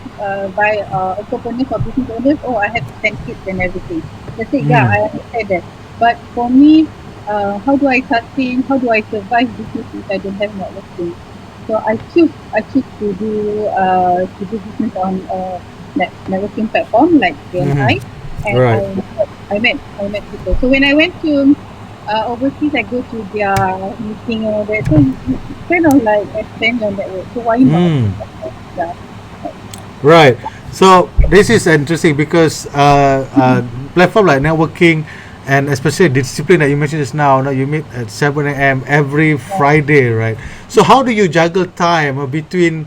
by entrepreneurs or business owners. Oh, I have to send kids and everything. They say, yeah, Mm. I understand that. But for me, how do I sustain? How do I survive business if I don't have networking? So I choose to do business on networking platform like Mm. BNI, and Right. I met people. So when I went to overseas, I go to their meeting and all that. So you kind of like expand your network. So why not? Mm. Yeah. Right. So this is interesting because platform like networking and especially the discipline that you mentioned just now, no, you meet at 7 a.m. every Friday, right? So how do you juggle time between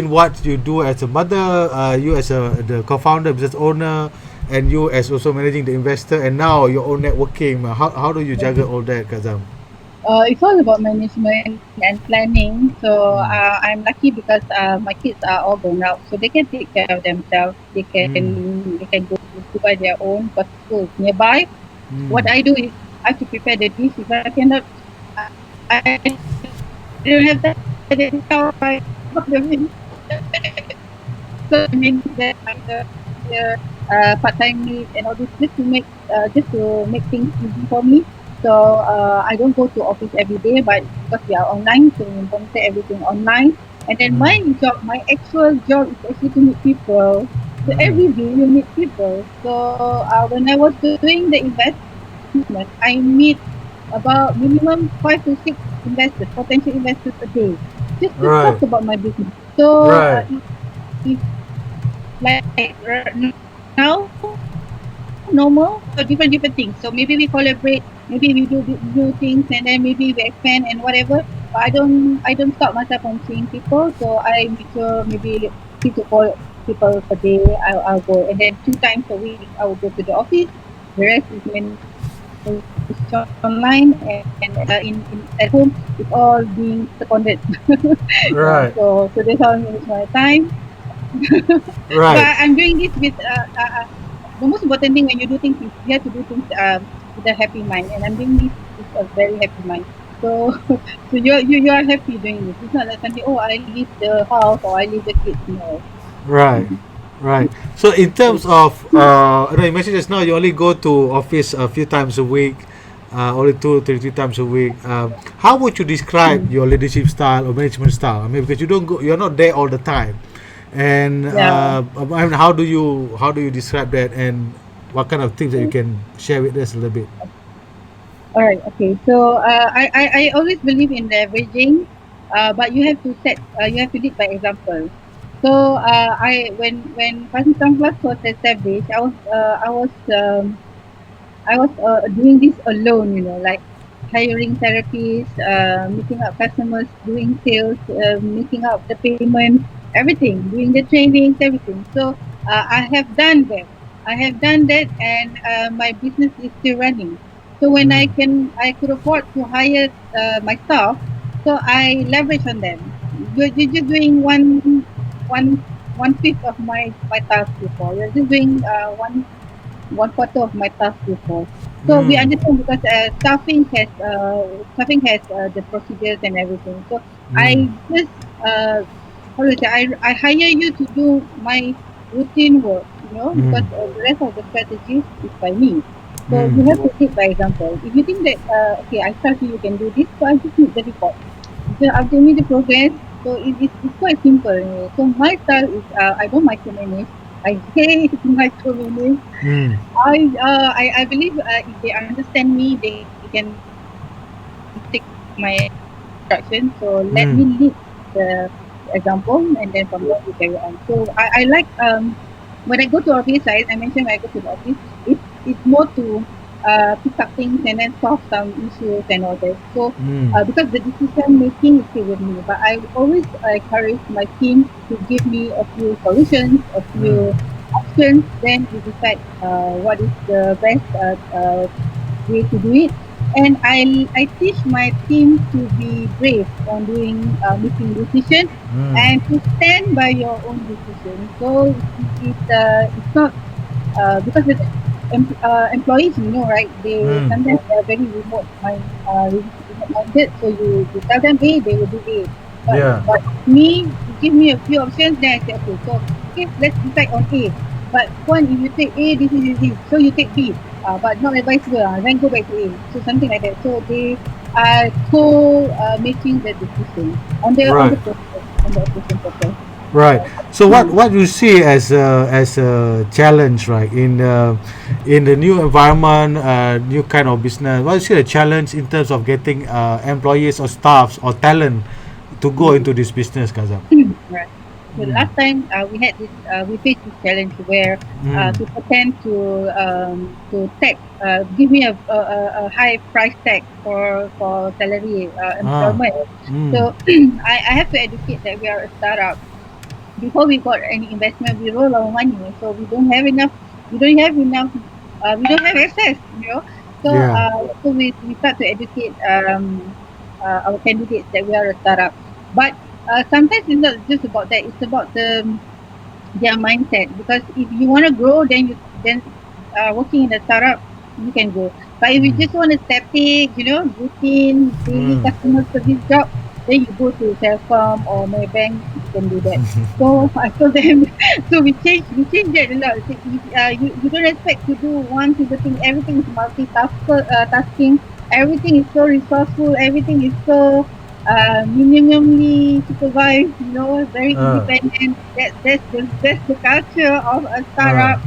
what you do as a mother, you as the co-founder, business owner, and you as also managing the investor, and now your own networking? How do you juggle all that, Kazam? It's all about management and planning. So Mm. I'm lucky because my kids are all grown up, so they can take care of themselves. They Mm. can go to school by their own because school is nearby. What I do is I have to prepare the dish. If I cannot, I don't have that. Then how I the meal. So I mean that I part time meet and all this just to make things easy for me. So I don't go to office every day, but because we are online, so we monitor everything online. And then Mm. my actual job is actually to meet people. So Mm. every day you meet people. So when I was doing the investment, I meet about minimum 5 to 6 potential investors a day, just to talk Right. about my business. So Right. if like now normal different things. So maybe we collaborate, maybe we do new things, and then maybe we expand and whatever. But I don't stop myself from seeing people. So I make sure maybe 3 to 4 people per day I'll go, and then 2 times a week I will go to the office. The rest is managed online, and in at home it's all being seconded. Yeah, Right. so that's how I manage my time. But Right. I'm doing this with the most important thing when you do things is you have to do things with a happy mind, and I'm doing this with a very happy mind. So so you are happy doing this. It's not like something, oh, I leave the house or I leave the kids. No. Right. Right. So in terms of, I know you mentioned just now you only go to office a few times a week, only 2 3 times a week. How would you describe your leadership style or management style? I mean, because you don't go, you're not there all the time, and Yeah. I mean, how do you describe that, and what kind of things that you can share with us a little bit? All right. Okay. So I always believe in leveraging, but you have to lead by example. So when Fashion Plus was established, I was doing this alone, like hiring therapists, meeting up customers, doing sales, making up the payment, everything, doing the trainings, everything. So I have done that. I have done that, and my business is still running. So when Mm. I could afford to hire my staff, so I leverage on them. You're just doing one one fifth of my task before. You're just doing one quarter of my task before. So we Mm. understand because staffing has the procedures and everything. So Mm. I just how to say I hire you to do my routine work, Mm. because the rest of the strategies is by me. So Mm. you have to lead by example. If you think that okay, I trust you, you can do this, so I just need the report. So after me the progress, so it's quite simple. So my style is I don't micromanage. I hate micromanage. Mm. I believe if they understand me, they can take my instructions. So let Mm. me lead the example, and then from there we carry on. So I like when I go to office, I mentioned when I go to the office, it's more to pick up things and then solve some issues and all that. So Mm. because the decision making is still with me, but I always encourage my team to give me a few solutions, a Mm. few options. Then we decide what is the best way to do it. And I teach my team to be brave on doing making decisions Mm. and to stand by your own decision. So it's not because the employees, right? They Mm. sometimes they are very remote minded. So you tell them A, they will do A. Yeah. But me, you give me a few options, then I say okay. So okay, let's decide on A. But one, if you take A, this, so you take B. But not vice versa. Then go back to A. So something like that. So they are making the decision on Right. the process, on the operation process. Right. So what Mm. what you see as a challenge, right, in the new environment, new kind of business? What you see a challenge in terms of getting employees or staffs or talent to go into this business, Kazam? Right. So Mm. last time we faced this challenge where Mm. people tend to tag give me a high price tag for salary Ah. employment. Mm. So I have to educate that we are a startup. Before we got any investment, we roll our money, so we don't have enough we don't have access, so Yeah. we start to educate our candidates that we are a startup. But sometimes it's not just about that, it's about their mindset, because if you want to grow, then working in a startup, you can go. But if you Mm. just want a static, routine, daily Mm. customer service job, then you go to Telcom or Maybank, you can do that. So I told them, so we change that a lot. So if, you don't expect to do one single thing. Everything is tasking. Everything is so resourceful. Everything is so minimally supervised. Very Uh, independent. That's the culture of a uh, startup.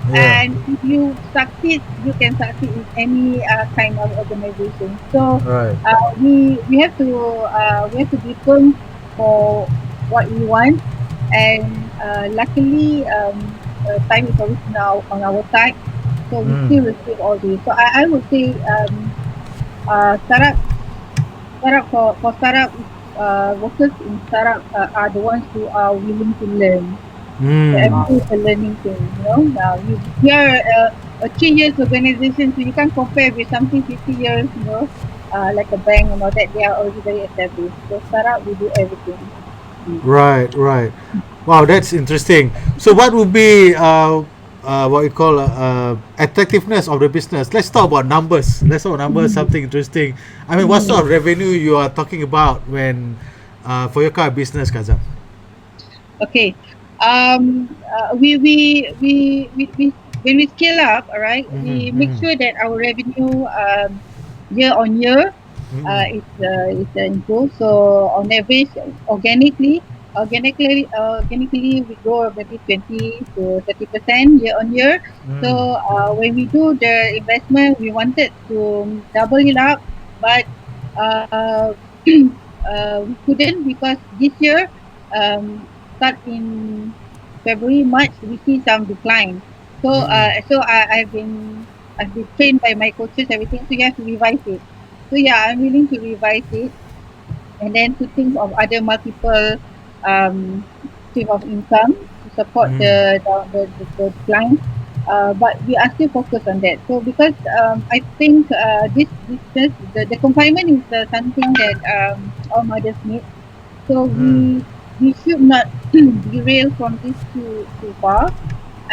yeah. And if you succeed, you can succeed in any kind of organization. So Right. we have to be firm for what we want, and luckily, time is always now on our side, so we Mm. still receive all this. So I would say, for startup, workers in startup are the ones who are willing to learn. So Mm. everything is a learning thing. We are a 3 years organization, so you can't compare with something 50 years, like a bank and all that. They are already very established. So startup, we do everything. Mm. Right, right. Wow, that's interesting. So, what would be what you call attractiveness of the business? Let's talk about numbers. Let's talk about numbers. Mm. Something interesting. I mean, what Mm. sort of revenue you are talking about when for your kind of business, Kazam? Okay. We when we scale up, all right, Mm-hmm, we make mm-hmm, sure that our revenue, year on year, mm-hmm, it's improved. So on average, organically, we grow maybe 20 to 30% year on year. mm, So when we do the investment, we wanted to double it up, but uh, we couldn't, because this year, start in February, March, we see some decline. So mm-hmm, I've been trained by my coaches, everything. So you have to revise it. So yeah, I'm willing to revise it, and then to think of other multiple um, stream of income to support mm, the decline. But we are still focused on that. So because I think this business, the confinement is something that all mothers need. So mm. we should not derail from this too far.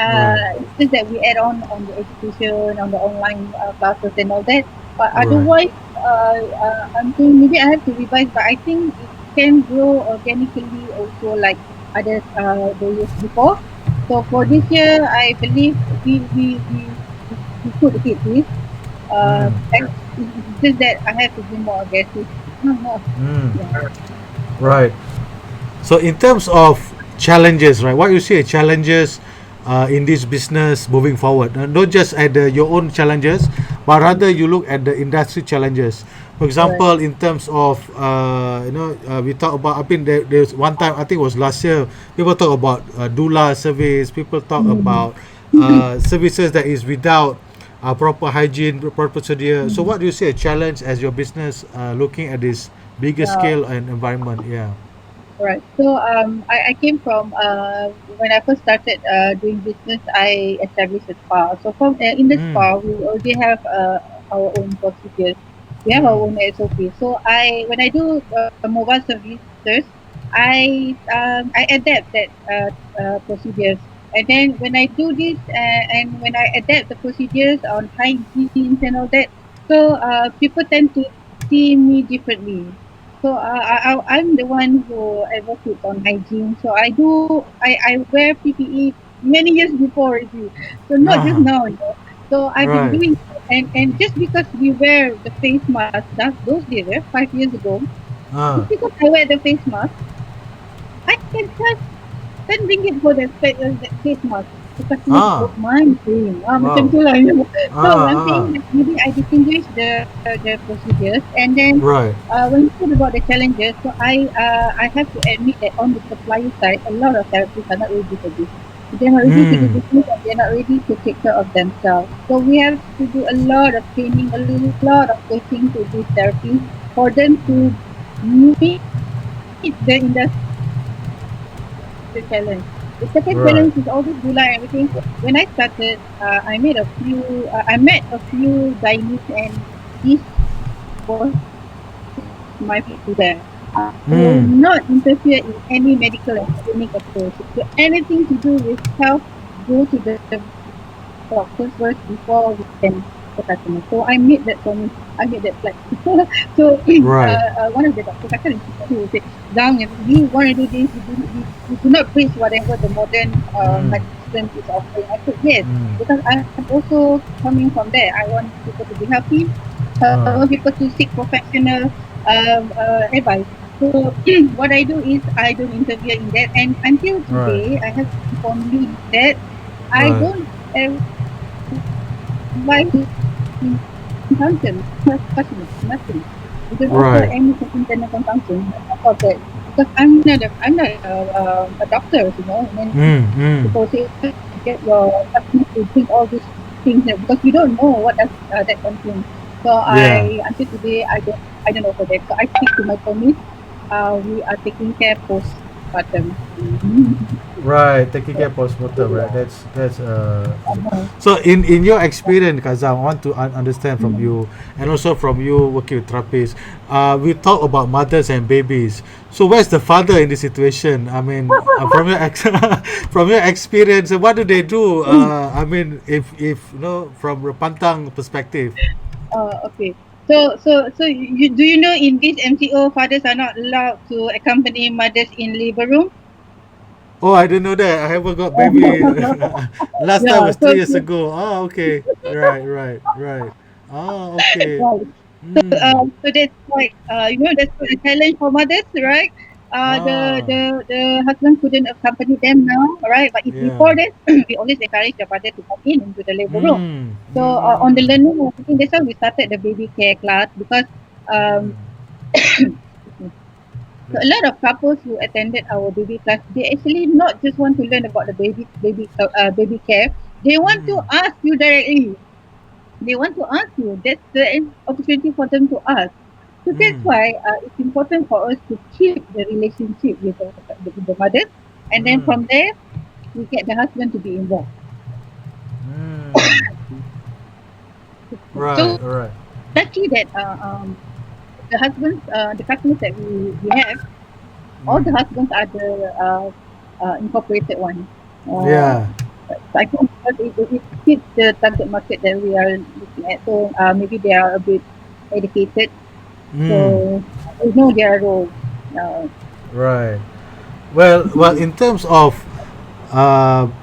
Right, It's just that we add on the education, on the online classes and all that. But right. otherwise, I'm thinking maybe I have to revise. But I think it can grow organically also, like other the years before. So for this Mm, year, I believe we could hit this. mm, It's just that I have to be more aggressive. mm. Yeah. Right. So in terms of challenges, right? What you see challenges in this business moving forward, not just at your own challenges, but rather you look at the industry challenges. For Right. example, in terms of we talk about. I think there's one time, I think it was last year. People talk about doula service. People talk Mm. about services that is without proper hygiene, proper procedure. So, Mm. what do you see a challenge as your business looking at this bigger Yeah. scale and environment? Yeah. Right. So I came from when I first started doing business, I established a spa. So from in the Mm. spa, we already have our own procedures. We have our Mm. own SOP. So when I do mobile services, I adapt that procedures. And then when I do this, and when I adapt the procedures on hygiene and all that, so people tend to see me differently. So I'm the one who advocates on hygiene. So I wear PPE many years before already. So not just Ah. now. So I've been Right. doing, and just because we wear the face mask, those days, 5 years ago, Ah. just because I wear the face mask, I can charge 10 ringgit for that face mask. The customer Ah. don't mind paying. Macam Wow. tu lah. So Ah. one thing Ah. that maybe I distinguish the procedures, and then Right. when you talk about the challenges, so I have to admit that on the supplier side, a lot of therapists are not ready for this. They're not ready to do Mm. business, and they're not ready to take care of themselves. So we have to do a lot of training, a lot of coaching to these therapists for them to meet the industry challenge. The second Right. challenge is always gula and everything. When I started, I met a few gynaes, and this was my feedback. I will Mm. not interfere in any medical and clinic approach. So anything to do with health, go to the doctors first before we can the customer. So I made that for me. I made that flight. So Right. one of the doctors, I can't remember who said, Zhang, if you want to do this, you do not preach whatever the modern Mm. medicine is offering. I said, yes, Mm. because I'm also coming from there. I want people to be healthy. I want people to seek professional advice. So what I do is I don't interfere in that. And until Right. today, I have to inform you that I Right. don't advise consumption, nothing. You can offer Right. any internal consumption of that because I'm not a doctor, and then Mm. Mm. people say get your customers to drink all these things because we don't know what does that contain. So Yeah. I until today I don't offer that. So I stick to my promise. We are taking care postpartum. Right, taking care postmortem, right? That's. So in your experience, Kazam, I want to understand from you, and also from you working with therapists. We talk about mothers and babies. So where's the father in this situation? I mean, from your from your experience, what do they do? I mean, if from a pantang perspective. Okay. So do you know in this MCO fathers are not allowed to accompany mothers in labor room? Oh, I didn't know that. I haven't got baby. Last time Yeah. was 3 years ago. Oh, okay. Right, right, right. Oh, okay. Right. Hmm. So that's like that's a challenge for mothers, right? The Ah, husband couldn't accompany them now, right? But if before yeah. that, we always encourage the father to come in into the labor room. Hmm. So Hmm. Hmm. on the Hmm. learning, I think that's why we started the baby care class because um, Hmm. so a That's lot of couples who attended our baby class, they actually not just want to learn about the baby care. They want to hmm. ask you directly. They want to ask you. That's the opportunity for them to ask. So that's Hmm. why it's important for us to keep the relationship with the mother, and then Hmm. from there we get the husband to be involved. Hmm. Right, So right. lucky that the husbands, the customers that we have, all the Hmm. husbands are the incorporated one. Yeah. So I think because it fits the target market that we are looking at. So maybe they are a bit educated, Hmm. so they know their role. Uh, Right. Well, in terms of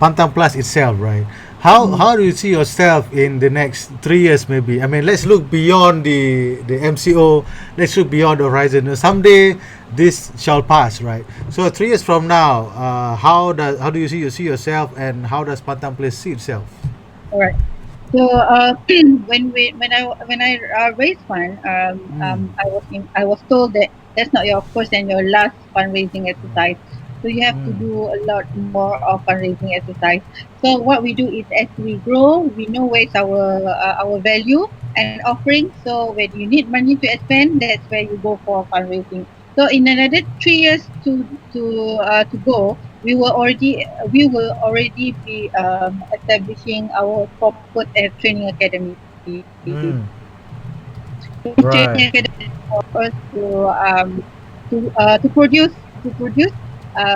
Pantang Plus itself, right? How do you see yourself in the next 3 years, maybe? I mean, let's look beyond the MCO. Let's look beyond the horizon. Someday, this shall pass, right? So 3 years from now, how do you see yourself, and how does Pantang Plus see itself? all right. So when I raised fund, Mm. I was told that that's not your first and your last fundraising exercise. So you have to Mm. do a lot more of fundraising exercise. So what we do is as we grow, we know where's our value and offering. So when you need money to expand, that's where you go for fundraising. So in another 3 years to go, we will already be establishing our corporate training academy. Mm. Training Right. academy for us to produce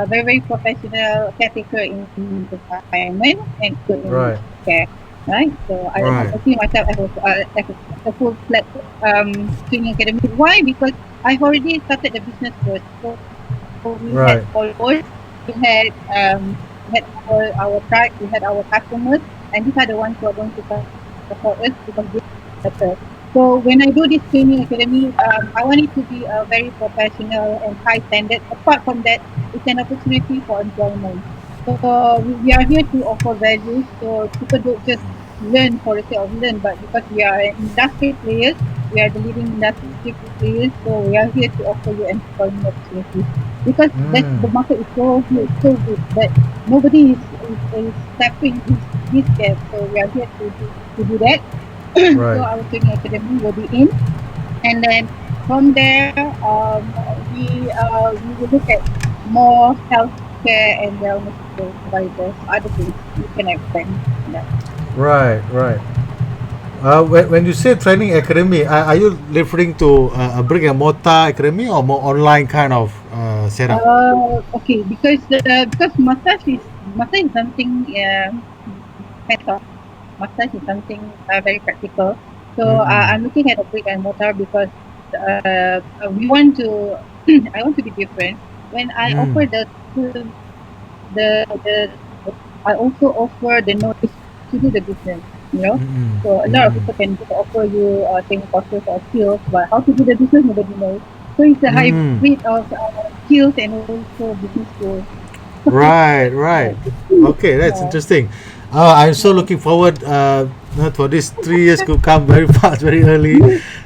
very very professional caretaker in confinement and also in Right. care. Right, so Right. I see myself as a full fledged training academy. Why? Because I've already started the business first. So we had Right. followers, we had our tribe, we had our customers, and these are the ones who are going to support us because they better. So when I do this training academy, I want it to be a very professional and high standard. Apart from that, it's an opportunity for employment. So we are here to offer values. So people don't just learn for the sake of learn, but because we are industry players, we are the leading industry players. So we are here to offer you employment opportunities because the Mm. market is so huge, so big that nobody is tapping this gap. So we are here to do that. So Right. our training academy will be in, and then from there, we will look at more healthcare and wellness providers, other things we can expand. Yeah. Right. Right. When you say training academy, are you referring to a brick and mortar academy, or more online kind of setup? Okay, because massage is something hands on. massage is something very practical. So Mm-mm. I'm looking at a brick and mortar because we want to. I want to be different. When I Mm. offer the I also offer the knowledge to do the business. You know, Mm-mm. so a lot of Mm-mm. people can just offer you training courses or skills, but how to do the business nobody knows. So it's a Mm. hybrid of skills and also business skills. Right, right. Okay, that's Yeah, interesting. I'm so yeah, looking forward for these 3 years could come very fast, very early,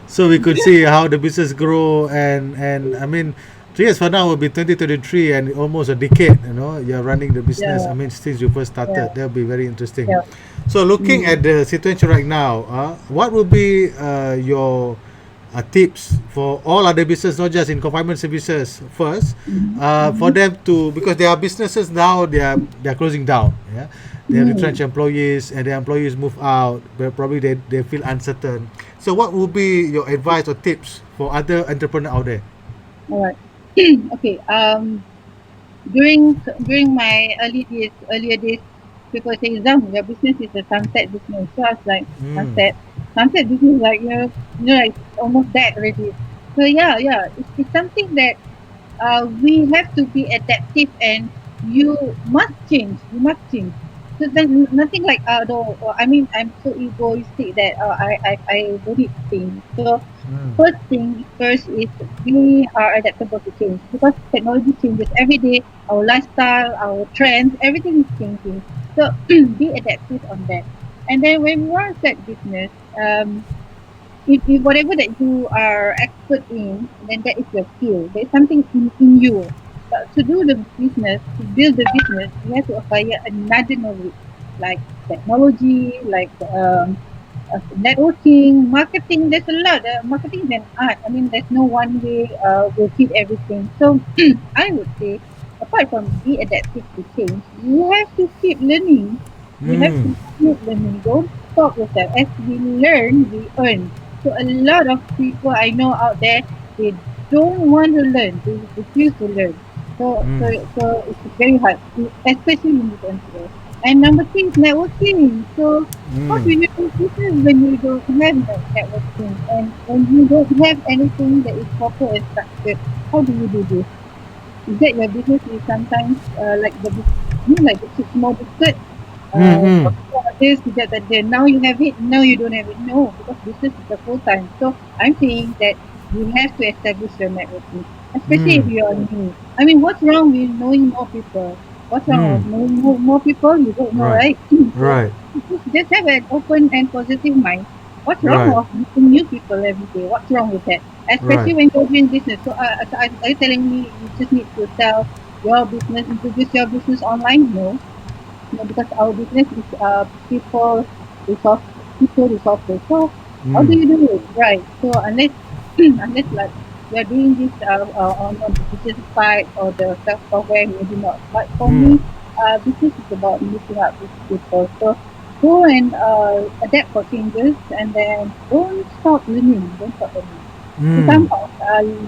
so we could see how the business grow and I mean, 3 years from now will be 2023 and almost a decade. You know, you're running the business. I yeah, mean, since you first yeah, started, that'll be very interesting. yeah. So, looking Mm. at the situation right now, what would be your tips for all other business, not just in confinement services first, Mhm, for mhm, them to, because there are businesses now they are closing down. Yeah, they retrench mm. employees and the employees move out, but probably they feel uncertain. So, what would be your advice or tips for other entrepreneurs out there? All right. Okay. During my earlier days, people say, "Zam, your business is a sunset business." So I was like, Mm. sunset business, like like it's almost dead already. So yeah, yeah, it's something that we have to be adaptive and you must change. You must change. So there's nothing like no, I mean I'm so egoistic that I don't need to change. So Mm. first thing first is we are adaptable to change because technology changes every day. Our lifestyle, our trends, everything is changing. So be adaptive on that. And then when we want to start business, if whatever that you are expert in, then that is your skill. There's something in you. But to do the business, to build the business, you have to acquire another knowledge, like technology, like networking, marketing. There's a lot. Marketing is an art. I mean, there's no one way will fit everything. So I would say, apart from be adaptive to change, you have to keep learning. You have Mm. to keep learning. Don't stop yourself. As we learn, we earn. So a lot of people I know out there, they don't want to learn. They refuse to learn. Mm. So it's very hard, especially in this country. And number three is networking. So how Mm. do you do business when you don't have networking and when you don't have anything that is proper and structured? How do you do this? Is that your business is sometimes like like the small biscuit Mm. this, you get that there. Now you have it, now you don't have it. No, because business is a full time. So I'm saying that you have to establish your networking, especially if Mm. you are new. I mean, what's wrong with knowing more people? What's wrong Mm. with knowing more people? You don't know, Right. right? So Right. just have an open and positive mind. What's wrong Right. with meeting new people every day? What's wrong with that? Right. Especially when you're doing business. So are you telling me you just need to sell your business, introduce your business online? No, no, because our business is resource people resources. So how do Mm. you do it? Right. So unless like we are doing this on the business side or the software, maybe not. But for Mm. me, business is about meeting up with people. So go and adapt for changes and then don't stop learning. Don't stop learning. So Mm. somehow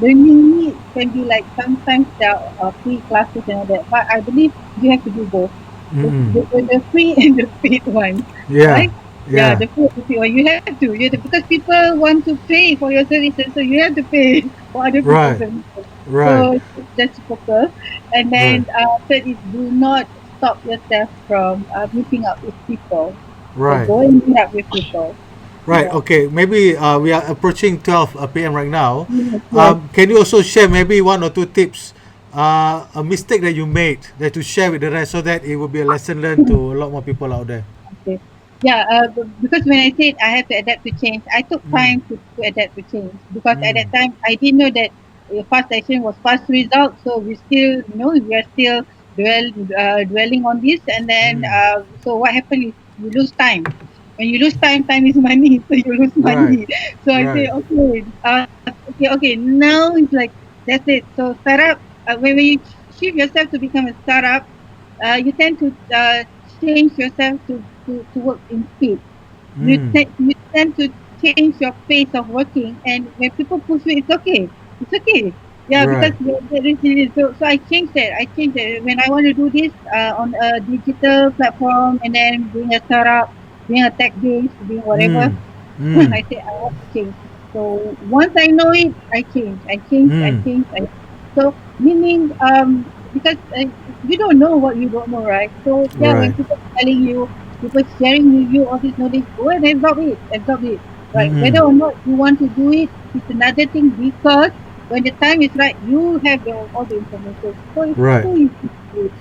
learning can be like sometimes there are free classes and all that. But I believe you have to do both Mm. the free and the paid one, Yeah. right? Yeah, Yeah. the free and the paid one. You have to because people want to pay for your services, so you have to pay for other people's Right. services. Right. So it's reciprocal. And Right. then third is do not stop yourself from meeting up with people. So Right. go and meet up with people. Right. Yeah. Okay. Maybe we are approaching 12 p.m. right now. Yes. Yes. Can you also share maybe one or two tips, a mistake that you made that to share with the rest so that it will be a lesson learned to a lot more people out there? Okay. Yeah, because when I said I have to adapt to change, I took Mm. time to adapt to change because at Mm. that time I didn't know that fast action was fast results. So we still, we are still dwelling on this, and then Mm. so what happened is you lose time. When you lose time, time is money, so you lose Right. money. So I say, Right. okay, now it's like that's it. So startup, when you shift yourself to become a startup, you tend to change yourself to work in speed. Mm. You tend to change your pace of working, and when people push you, it's okay. It's okay. Yeah, because Right. there is so I changed that. I changed that when I want to do this on a digital platform and then doing a startup. being a tech based, being whatever. Mm. Mm. I say I want to change. So once I know it, I change. I change. I Mm. change. So meaning, because you don't know what you don't know, right? So yeah, when Right. people are telling you, people sharing with you all this knowledge, go and absorb it, absorb it. Right? Whether Mm-mm. or not you want to do it is another thing, because when the time is right, you have all the information. So it's Right. so easy to do it.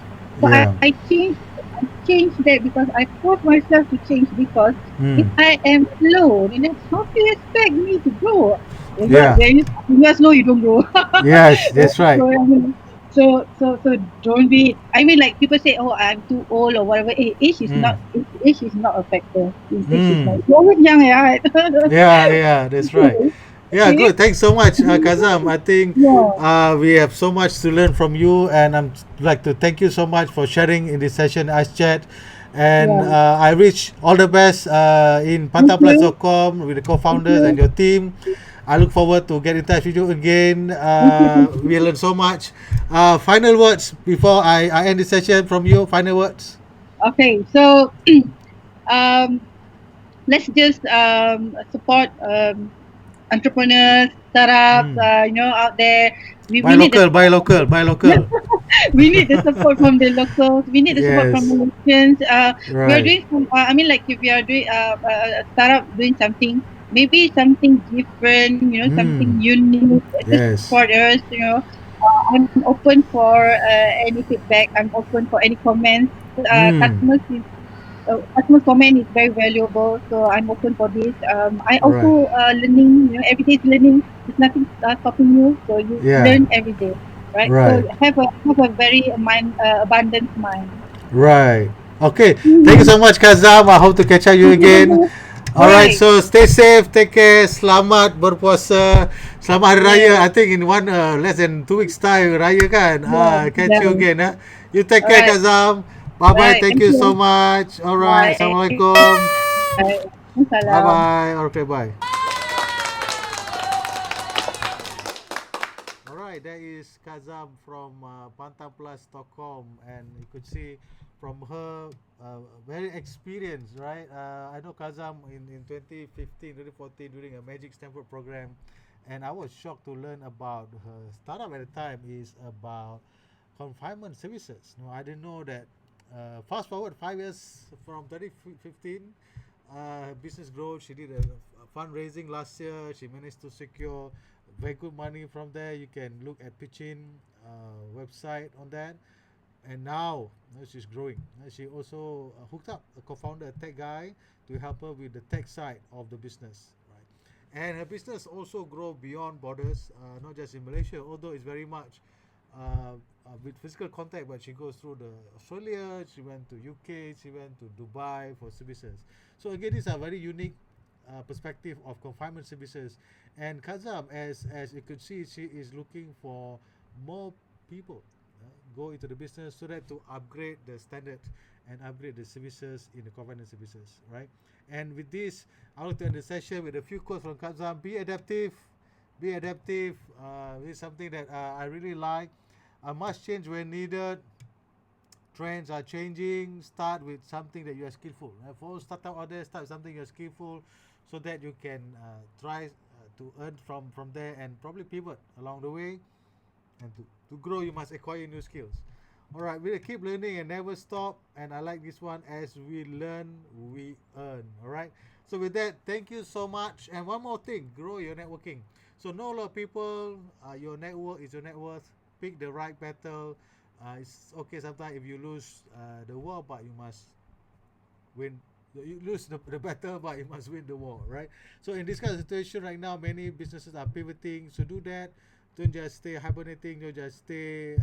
So Yeah. I changed that because I forced myself to change, because if Mm. I am slow, then how do you expect me to grow? If not, Yeah. when you're slow, you don't grow. Yes, that's right. So, I mean, so don't be. I mean, like people say, "Oh, I'm too old" or whatever. Mm. Age is not a factor. Age is Mm. not. You're always young, right? Yeah, yeah, that's right. Yeah, Okay. good. Thanks so much, Kazam. I think Yeah, we have so much to learn from you, and I'm like to thank you so much for sharing in this session, Ice Chat. And yeah. I wish all the best in Thank you. pantaplus.com with the Thank co-founders and you. your team. I look forward to get in touch with you again. Thank you. We learned so much. Final words before I end the session from you. Final words. Okay, so um, let's just support entrepreneurs, startups, Mm. out there. Buy We need the local, buy support from local, buy them. local. We need the support from the locals. We need the support from Yes. the Malaysians. We are Right. doing some. I mean, like if we are doing a startup doing something, maybe something different. Something Mm. unique. Just Yes. support us. I'm open for any feedback. I'm open for any comments. Mm. Customer comment is very valuable, so I'm open for this. I Right. also learning. Every day is learning. There's nothing stopping you, so you Yeah. learn every day, right? So Right. have a very abundant mind. Right. Okay. Thank you Mm-hmm. so much, Kazam. I hope to catch up you Thank you so again. much. All Alright, right. so stay safe, take care, selamat berpuasa, selamat Hari Raya. Yeah. I think in one less than 2 weeks time Raya kan. Yeah. Catch you Yeah. again. You take All care, right. Kazam. Bye All bye. right. Thank Thank you so you. much. Alright, Bye. assalamualaikum. Bye. Bye Salam. bye. Okay, bye. Alright, that is Kazam from pantaplus.com, and you could see from her very experienced, right? I know Kazam in 2015, 2014 during a Magic Stanford program, and I was shocked to learn about her startup at the time is about confinement services. No, I didn't know that. Fast forward 5 years from 2015, business growth. She did a fundraising last year. She managed to secure very good money from there. You can look at pitching website on that. And now she's growing. She also hooked up a co-founder, a tech guy, to help her with the tech side of the business. Right, and her business also grow beyond borders, not just in Malaysia, although it's very much with physical contact. But she goes through the Australia. She went to UK. She went to Dubai for services. So again, these are very unique perspective of confinement services. And Kazam, as you could see, she is looking for more people go into the business so that to upgrade the standard and upgrade the services in the confinement services, right? And with this, I would like to end the session with a few quotes from Kazam. Be adaptive. Be adaptive. This is something that I really like. I must change when needed. Trends are changing. Start with something that you are skillful. For startup out there, start with something you're skillful, so that you can try to earn from there and probably pivot along the way. And to grow, you must acquire new skills. All right, we'll keep learning and never stop. And I like this one: as we learn, we earn. All right. So with that, thank you so much. And one more thing: grow your networking. So know a lot of people. Your network is your net worth. Pick the right battle. It's okay sometimes if you lose the war, but you must win. You lose the battle, but you must win the war, right? So in this kind of situation right now, many businesses are pivoting. So do that. Don't just stay hibernating. Don't just stay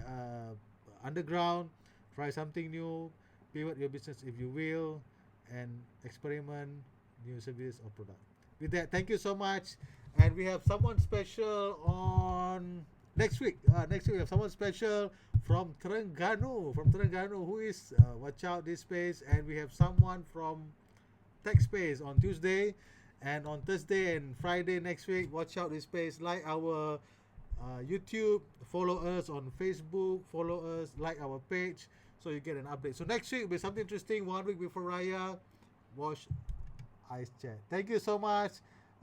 underground. Try something new. Pivot your business if you will, and experiment new service or product. With that, thank you so much. And we have someone special on next week. Next week we have someone special from Terengganu. From Terengganu, who is watch out this space, and we have someone from Tech Space on Tuesday, and on Thursday and Friday next week. Watch out this space. Like our YouTube, follow us on Facebook, follow us, like our page, so you get an update. So next week will be something interesting. 1 week before Raya, watch Ice Chat. Thank you so much.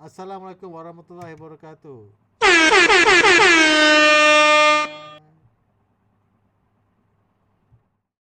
Assalamualaikum warahmatullahi wabarakatuh.